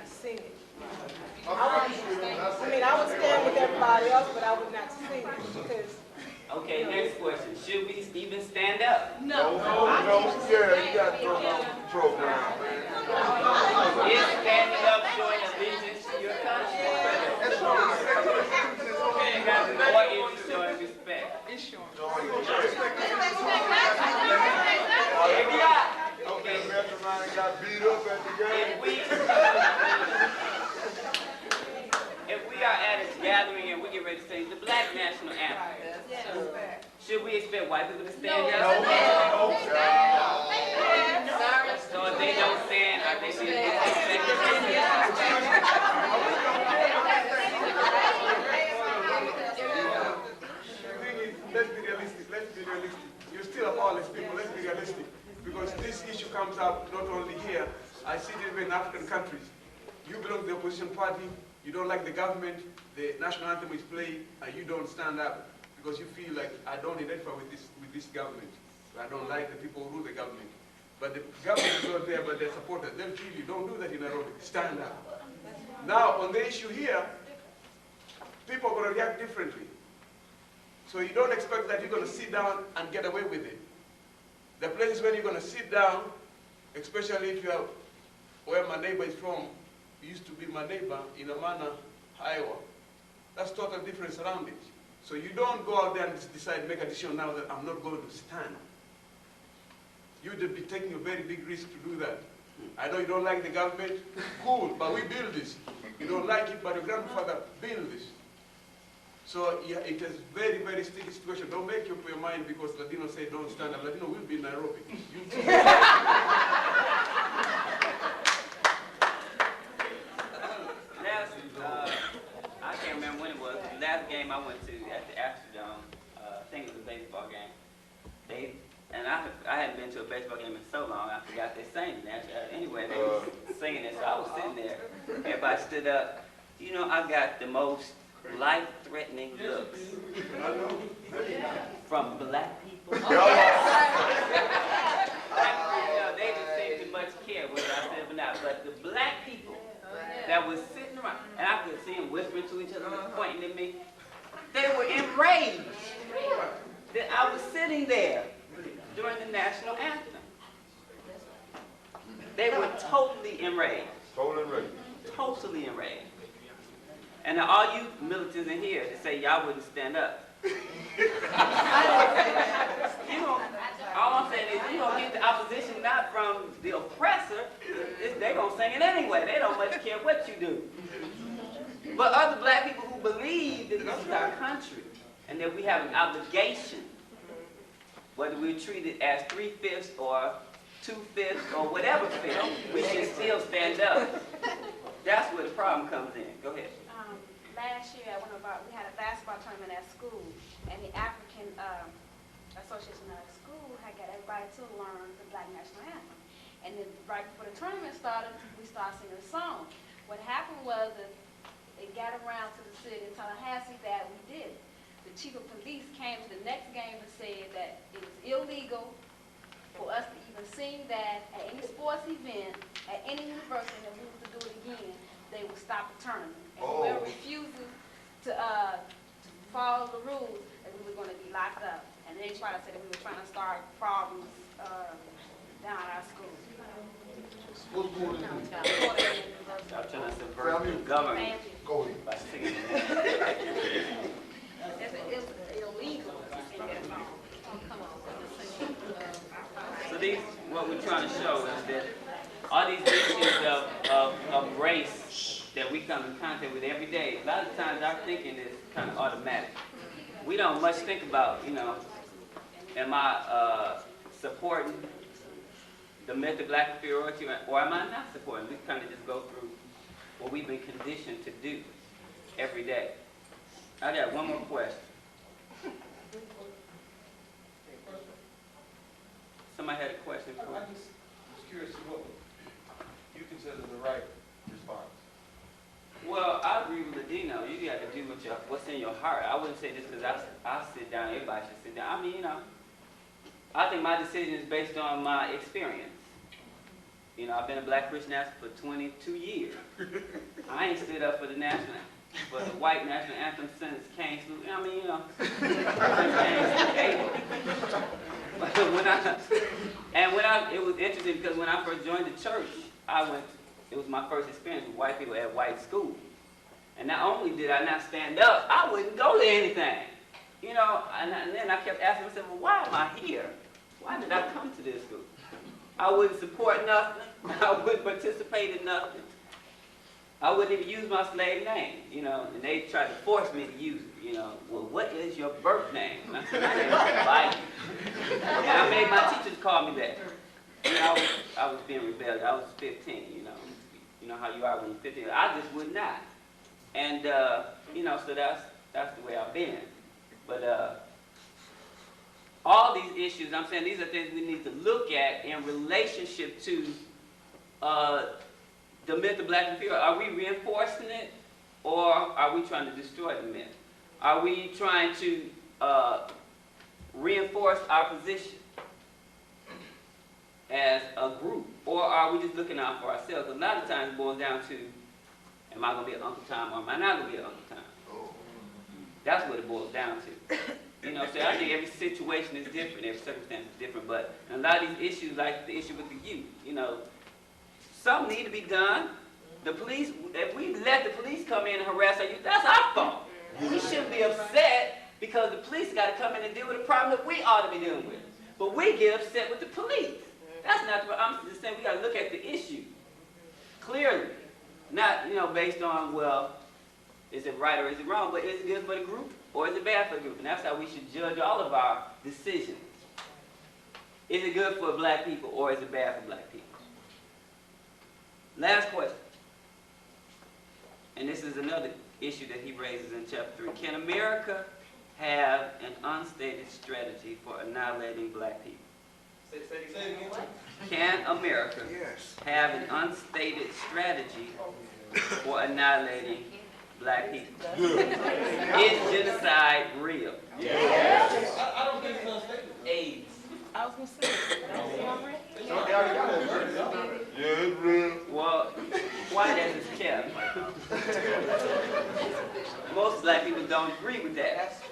sing it. I would stand with everybody else, but I would not sing it because. Okay, next question. Should we even stand up? No. Yeah, you got to throw off the program, man. Is standing up showing allegiance to your country? Or is it showing respect? It's showing respect. Okay, Metro got beat up at the game. If we are at a gathering and we get ready to sing the black national anthem, should we expect white people to stand up? No. So if they don't stand, are they being disrespectful? Let's be realistic. You're still a powerless people. Let's be realistic. Because this issue comes up not only here. I see it even in African countries. You belong to the opposition party. You don't like the government. The national anthem is played, and you don't stand up because you feel like I don't identify with this government. I don't like the people who rule the government. But the government is not there, but they're supporters. They'll tell you, don't do that in Nairobi. Stand up. Now, on the issue here, people are going to react differently. So you don't expect that you're going to sit down and get away with it. The places where you're going to sit down, especially if you are where my neighbor is from, used to be my neighbor in Amana, Iowa. That's totally different surroundings. So you don't go out there and decide, make a decision now that I'm not going to stand. You would be taking a very big risk to do that. I know you don't like the government, cool, but we build this. You don't like it, but your grandfather built this. So yeah, it is very, very sticky situation. Don't make up your mind because Latino say don't stand up. Latino will be in Nairobi. I can't remember when it was. The last game I went to at the Astrodome, I think it was a baseball game. I hadn't been to a baseball game in so long, I forgot they sang that. Anyway, they were singing it, so I was sitting there. Everybody stood up. You know, I got the most life-threatening looks from black people. They didn't seem to much care whether I said it or not, but the black people that was sitting around, and I could see them whispering to each other, pointing at me, they were enraged that I was sitting there during the national anthem. They were totally enraged. Totally right. Totally enraged. And now all you militants in here that say y'all wouldn't stand up. All I'm saying is you're going to get the opposition not from the oppressor. They're going to sing it anyway. They don't much care what you do. But other black people who believe that this is our country and that we have an obligation, whether we're treated as 3/5 or 2/5 or whatever fifth, we should still stand up. That's where the problem comes in. Go ahead. Last year, we had a basketball tournament at school, and the African Association of School had got everybody to learn the Black National Anthem. And then right before the tournament started, we started singing a song. What happened was that it got around to the city of Tallahassee that we did it. The chief of police came to the next game and said that it was illegal for us to even sing that at any sports event, at any university, and if we were to do it again, they would stop the tournament. And whoever refuses to follow the rules, that we were going to be locked up. And they tried to say that we were trying to start problems down at our school. What's going on? I'm trying to subvert the government Go ahead. by singing. It's illegal to sing that song. So what we're trying to show is that all these issues of race that we come in contact with every day, a lot of times our thinking is kind of automatic. We don't much think about, am I supporting the myth of black inferiority or am I not supporting? We kind of just go through what we've been conditioned to do every day. I got one more question. Somebody had a question for me? I just was curious what you consider the right response. Well, I agree with Ladino. You got to do what's in your heart. I wouldn't say this because I sit down, everybody should sit down. I mean, I think my decision is based on my experience. I've been a black Christian national for 22 years. I ain't stood up for the white national anthem since King Salute. I mean, it was interesting because when I first joined the church, it was my first experience with white people at white school. And not only did I not stand up, I wouldn't go to anything. And then I kept asking myself, well, why am I here? Why did I come to this school? I wouldn't support nothing. I wouldn't participate in nothing. I wouldn't even use my slave name, and they tried to force me to use it, Well, what is your birth name? And I said, my name is Biden. And I made my teachers call me that. I was being rebellious. I was 15, You know how you are when you're 15. I just would not. And, so that's the way I've been. But all these issues, I'm saying these are things we need to look at in relationship to the myth of black inferiority. Are we reinforcing it, or are we trying to destroy the myth? Are we trying to reinforce our position as a group, or are we just looking out for ourselves? A lot of times it boils down to, am I going to be an Uncle Tom, or am I not going to be an Uncle Tom? That's what it boils down to. So I think every situation is different, every circumstance is different, but a lot of these issues, like the issue with the youth, something need to be done. The police, if we let the police come in and harass our youth, that's our fault. We shouldn't be upset because the police got to come in and deal with a problem that we ought to be dealing with. But we get upset with the police. That's not the, I'm just saying we got to look at the issue clearly. Not, based on, well, is it right or is it wrong, but is it good for the group or is it bad for the group? And that's how we should judge all of our decisions. Is it good for black people or is it bad for black people? Last question. And this is another issue that he raises in chapter 3. Can America have an unstated strategy for annihilating black people? Say it again. Can America have an unstated strategy for annihilating black people? Is genocide real? Yes. I don't think it's unstated. AIDS. I was going to say, Yeah, it's real. Well, why that is kept? Most black people don't agree with that.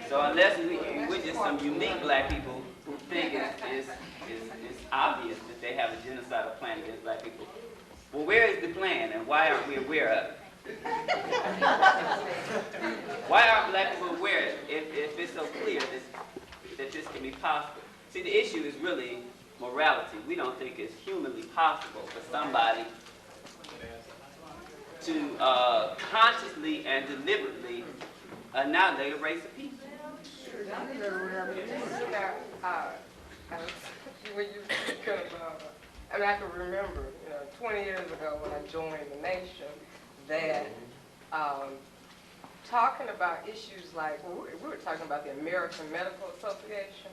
So unless we're just some unique black people who think it's obvious that they have a genocidal plan against black people. Well, where is the plan, and why aren't we aware of it? Why aren't black people aware of it if it's so clear that this can be possible? See, the issue is really morality. We don't think it's humanly possible for somebody to consciously and deliberately annihilate a race of people. When you could have, I mean, I can remember, 20 years ago when I joined the nation, that talking about issues like, we were talking about the American Medical Association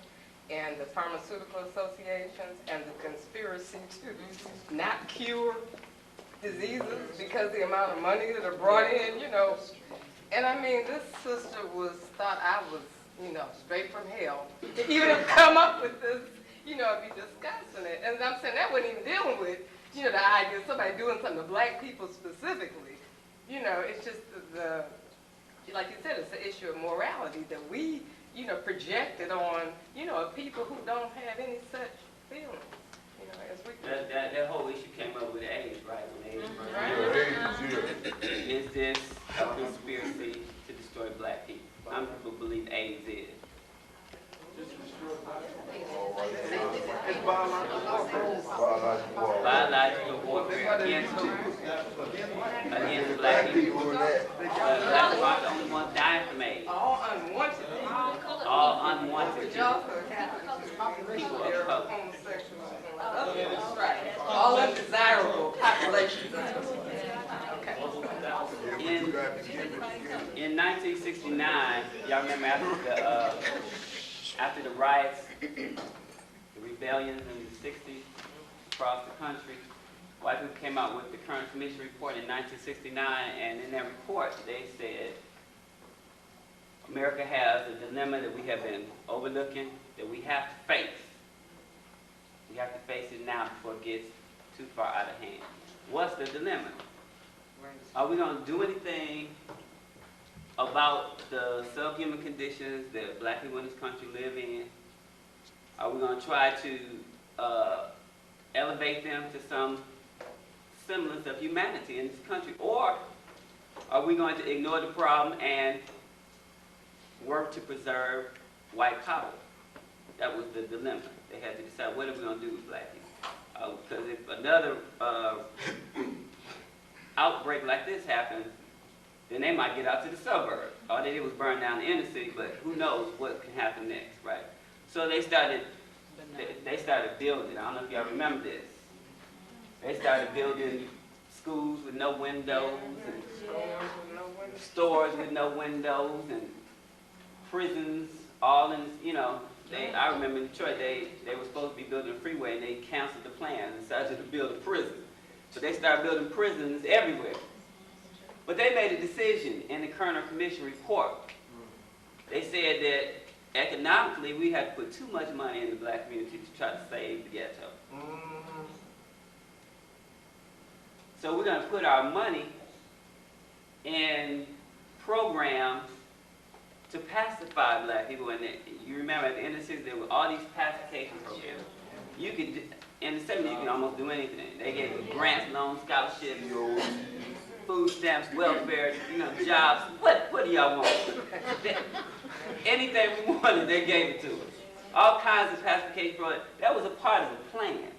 and the pharmaceutical associations and the conspiracy to not cure diseases because the amount of money that are brought in, And I mean, this sister thought I was, straight from hell to even have come up with this, be discussing it. And I'm saying that wasn't even dealing with, the idea of somebody doing something to black people specifically. It's just like you said, it's an issue of morality that we, projected on, people who don't have any such feelings. As we that whole issue came up with AIDS, right? When AIDS is this a conspiracy to destroy black people? Some people believe AIDS is. It's biological warfare against black people. Black people are the only ones dying from AIDS. all unwanted. All unwanted But also people that are homosexuals and others, right? All undesirable populations. In 1969, y'all remember after the riots, the rebellions in the 60s across the country, white people came out with the Current Commission report in 1969, and in that report they said America has a dilemma that we have been overlooking, that we have to face. We have to face it now before it gets too far out of hand. What's the dilemma? Are we going to do anything about the subhuman conditions that black people in this country live in? Are we going to try to elevate them to some semblance of humanity in this country? Or are we going to ignore the problem and work to preserve white power? That was the dilemma. They had to decide, what are we going to do with black people? Because if another outbreak like this happens, then they might get out to the suburbs. All they did was burn down the inner city, but who knows what can happen next, right? So they started building. I don't know if y'all remember this. They started building schools with no windows, and stores with no windows, and prisons, all in, I remember in Detroit, they were supposed to be building a freeway, and they canceled the plan and decided to build a prison. So they started building prisons everywhere. But they made a decision in the Kerner Commission report. They said that economically we had to put too much money in the black community to try to save the ghetto. So we're going to put our money in programs to pacify black people. And you remember at the end of the 60s, there were all these pacification programs. You could, in the 70s, you could almost do anything. They gave you grants, loans, scholarships, food stamps, welfare, jobs. What do y'all want? Anything we wanted, they gave it to us. All kinds of pacification programs. That was a part of the plan.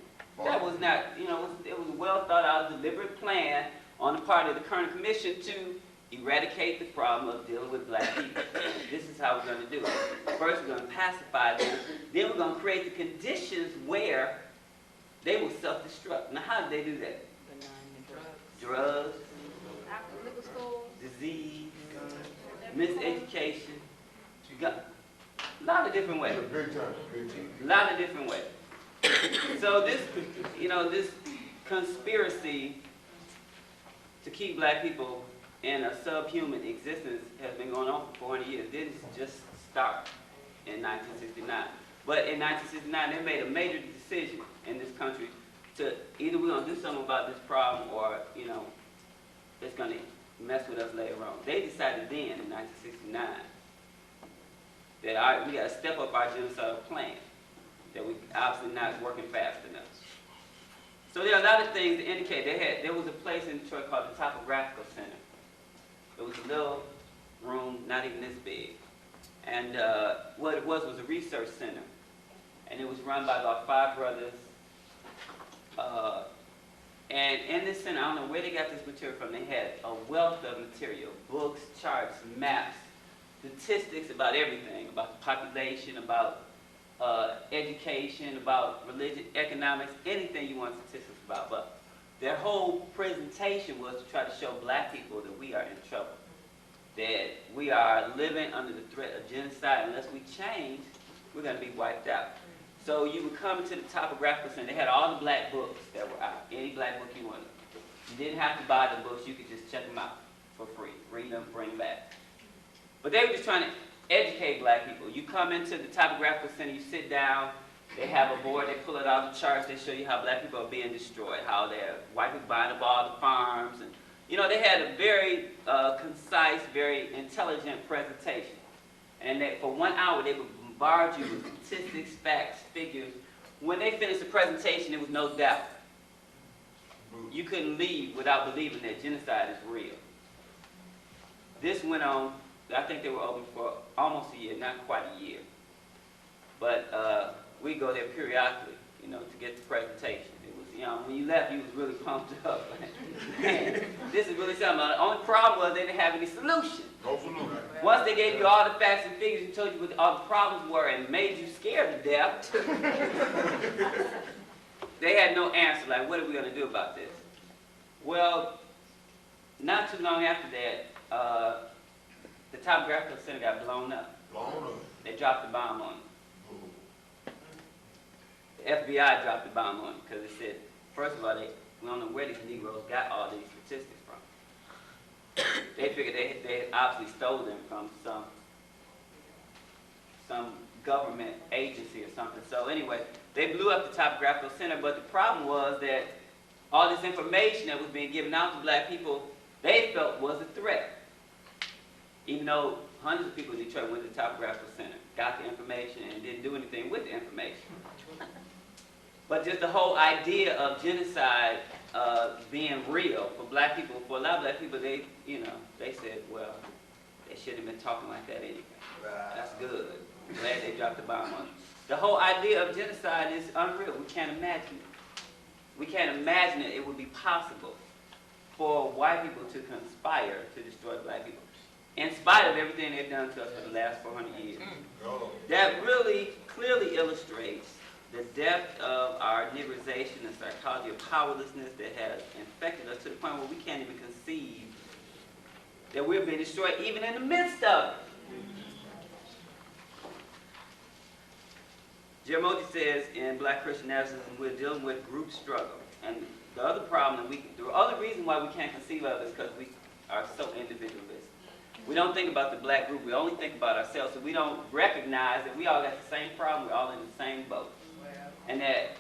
That was not, it was a well thought out, deliberate plan on the part of the Kerner Commission to eradicate the problem of dealing with black people. This is how we're going to do it. First, we're going to pacify them. Then we're going to create the conditions where they will self-destruct. Now, how did they do that? Drugs, disease, miseducation. A lot of different ways. A lot of different ways. So this, this conspiracy to keep black people in a subhuman existence has been going on for 400 years. It didn't just start in 1969. But in 1969, they made a major decision in this country to either we're going to do something about this problem or, it's going to mess with us later on. They decided then in 1969 that we got to step up our genocidal plan, that we obviously not working fast enough. So there are a lot of things that indicate there was a place in Detroit called the Topographical Center. It was a little room, not even this big. And what it was a research center. And it was run by about 5 brothers. And in this center, I don't know where they got this material from. They had a wealth of material, books, charts, maps, statistics about everything, about the population, about education, about religion, economics, anything you want statistics about. But their whole presentation was to try to show black people that we are in trouble, that we are living under the threat of genocide. Unless we change, we're going to be wiped out. So you would come to the Topographical Center. They had all the black books that were out, any black book you wanted. You didn't have to buy the books. You could just check them out for free, read them, bring them back. But they were just trying to educate black people. You come into the Topographical Center, you sit down, they have a board, they pull out all the charts, they show you how black people are being destroyed, how they're white people buying up all the farms. And, you know, they had a very concise, very intelligent presentation. And for 1 hour, they would bombard you with statistics, facts, figures. When they finished the presentation, there was no doubt. You couldn't leave without believing that genocide is real. This went on, I think they were open for almost a year, not quite a year. But we go there periodically, you know, to get the presentation. It was, you know, when you left, you was really pumped up. Man, this is really something. The only problem was they didn't have any solution. No solution. Once they gave you all the facts and figures and told you what all the problems were and made you scared to death, they had no answer. Like, what are we going to do about this? Well, not too long after that, the Topographical Center got blown up. They dropped the bomb on it. The FBI dropped the bomb on it because it said, first of all, we don't know where these Negroes got all these statistics from. They figured they obviously stole them from some government agency or something. So anyway, they blew up the Topographical Center, but the problem was that all this information that was being given out to black people, they felt was a threat. Even though hundreds of people in Detroit went to the Topographical Center, got the information, and didn't do anything with the information. But just the whole idea of genocide being real for black people, for a lot of black people, they said, well, they shouldn't have been talking like that anyway. That's good. Glad they dropped the bomb on it. The whole idea of genocide is unreal. We can't imagine it. We can't imagine it would be possible for white people to conspire to destroy black people, in spite of everything they've done to us for the last 400 years. That really clearly illustrates the depth of our Negroization and psychology of powerlessness that has infected us to the point where we can't even conceive that we're being destroyed even in the midst of it. Jiramogi says in Black Christian Nationalism, we're dealing with group struggle. And the other problem, the other reason why we can't conceive of it is because we are so individualistic. We don't think about the black group, we only think about ourselves, so we don't recognize that we all got the same problem, we're all in the same boat. And that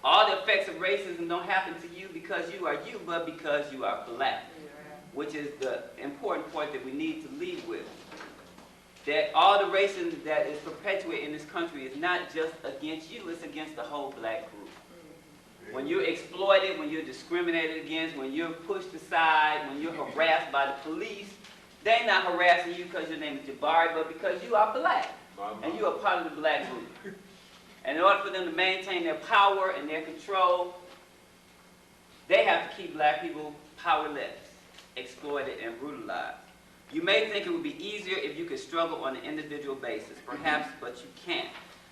all the effects of racism don't happen to you because you are you, but because you are black. Which is the important point that we need to leave with. That all the racism that is perpetuated in this country is not just against you, it's against the whole black group. When you're exploited, when you're discriminated against, when you're pushed aside, when you're harassed by the police, they're not harassing you because your name is Jabari, but because you are black. And you are part of the black group. And in order for them to maintain their power and their control, they have to keep black people powerless, exploited, and brutalized. You may think it would be easier if you could struggle on an individual basis, perhaps, but you can't.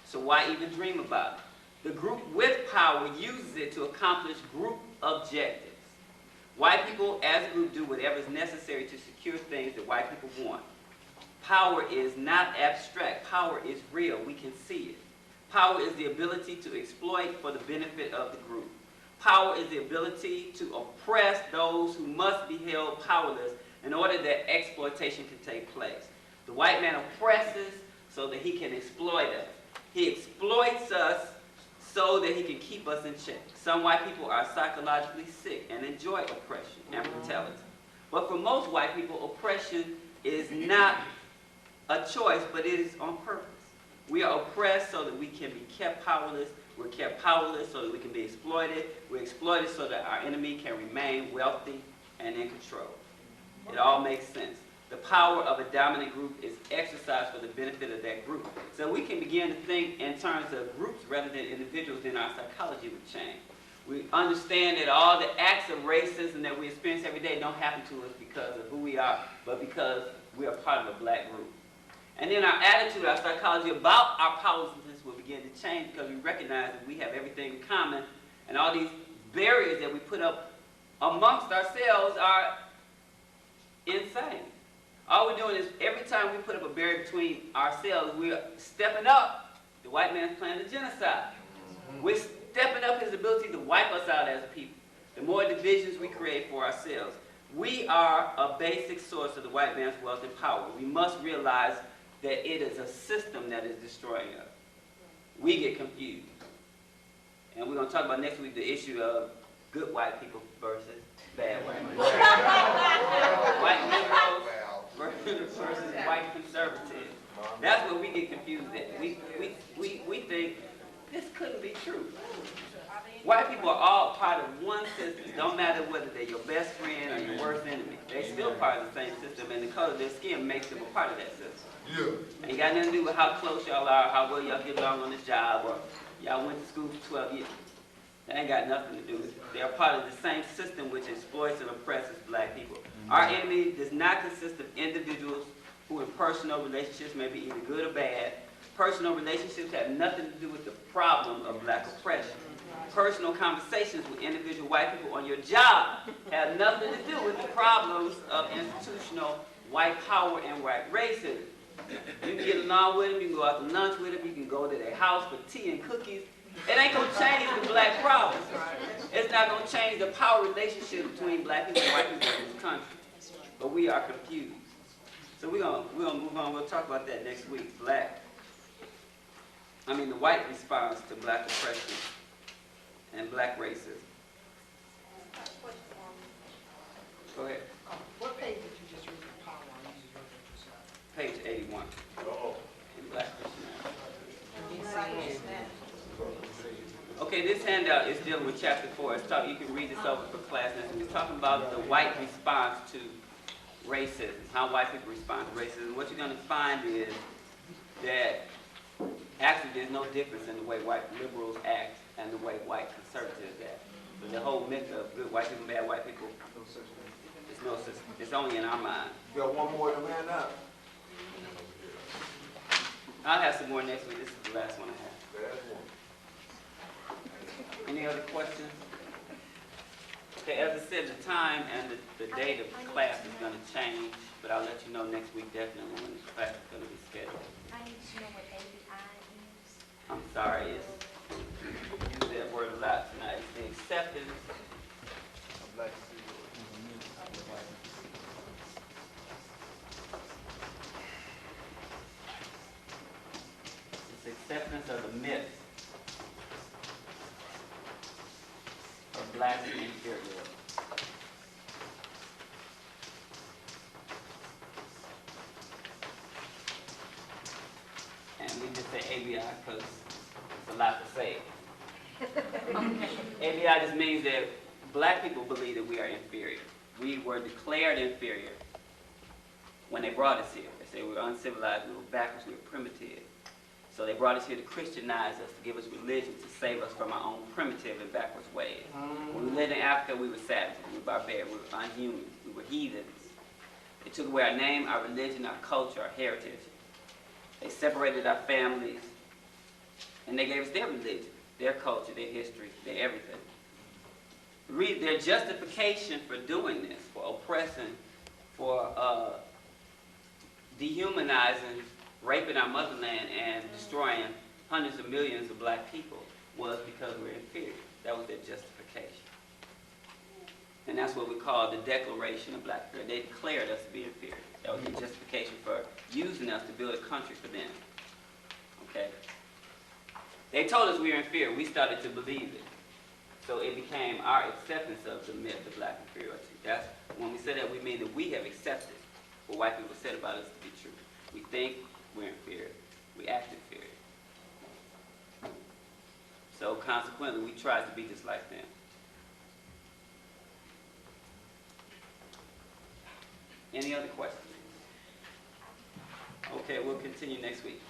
So why even dream about it? The group with power uses it to accomplish group objectives. White people, as a group, do whatever is necessary to secure things that white people want. Power is not abstract. Power is real. We can see it. Power is the ability to exploit for the benefit of the group. Power is the ability to oppress those who must be held powerless in order that exploitation can take place. The white man oppresses so that he can exploit us. He exploits us so that he can keep us in check. Some white people are psychologically sick and enjoy oppression and brutality. But for most white people, oppression is not a choice, but it is on purpose. oppressed so that we can be kept powerless. We're kept powerless so that we can be exploited. We're exploited so that our enemy can remain wealthy and in control. It all makes sense. The power of a dominant group is exercised for the benefit of that group. So we can begin to think in terms of groups rather than individuals, then our psychology would change. We understand that all the acts of racism that we experience every day don't happen to us because of who we are, but because we are part of a black group. And then our attitude, our psychology about our powerlessness will begin to change because we recognize that we have everything in common, and all these barriers that we put up amongst ourselves are insane. All we're doing is every time we put up a barrier between ourselves, we're stepping up. The white man's planning a genocide. We're stepping up his ability to wipe us out as a people. The more divisions we create for ourselves. We are a basic source of the white man's wealth and power. We must realize that it is a system that is destroying us. We get confused. And we're going to talk about next week the issue of good white people versus bad white people. White liberals versus white conservatives. That's where we get confused at. We think this couldn't be true. White people are all part of one system. Don't matter whether they're your best friend or your worst enemy. They're still part of the same system, and the color of their skin makes them a part of that system. Yeah. Ain't got nothing to do with how close y'all are, how well y'all get along on this job, or y'all went to school for 12 years. That ain't got nothing to do with it. They're part of the same system which exploits and oppresses black people. Our enemy does not consist of individuals who in personal relationships may be either good or bad. Personal relationships have nothing to do with the problem of black oppression. Personal conversations with individual white people on your job have nothing to do with the problems of institutional white power and white racism. You can get along with them, you can go out to lunch with them, you can go to their house for tea and cookies. It ain't going to change the black problem. It's not going to change the power relationship between black people and white people in this country. But we are confused. So we're gonna move on. We'll talk about that next week. The white response to black oppression and black racism. Go ahead. What page did you just read the power on? Page 81. In Black Christianity. Okay, this handout is dealing with chapter 4. You can read this over for class. It's talking about the white response to racism, how white people respond to racism. What you're going to find is that actually there's no difference in the way white liberals act and the way white conservatives act. So the whole myth of good white people, bad white people, it's no such. It's only in our mind. You got one more to man up. I'll have some more next week. This is the last one I have. Any other questions? Okay, as I said, the time and the date of the class is going to change, but I'll let you know next week definitely when the class is going to be scheduled. I need to know what ABI is. I'm sorry, you use that word a lot tonight. It's the acceptance of black It's acceptance of the myth of black inferiority. And we just say ABI because it's a lot to say. ABI just means that black people believe that we are inferior. We were declared inferior when they brought us here. They say we were uncivilized, we were backwards, we were primitive. So they brought us here to Christianize us, to give us religion, to save us from our own primitive and backwards ways. When we lived in Africa, we were savages, we were barbarians, we were unhuman, we were heathens. They took away our name, our religion, our culture, our heritage. They separated our families, and they gave us their religion, their culture, their history, their everything. Read their justification for doing this, for oppressing, for dehumanizing, raping our motherland, and destroying hundreds of millions of black people was because we're inferior. That was their justification. And that's what we call the Declaration of Black Inferiority. They declared us to be inferior. That was their justification for using us to build a country for them. Okay? They told us we were inferior. We started to believe it. So it became our acceptance of the myth of black inferiority. That's when we say that, we mean that we have accepted what white people said about us to be true. We think we're inferior. We act inferior. So consequently, we tried to be just like them. Any other questions? Okay, we'll continue next week.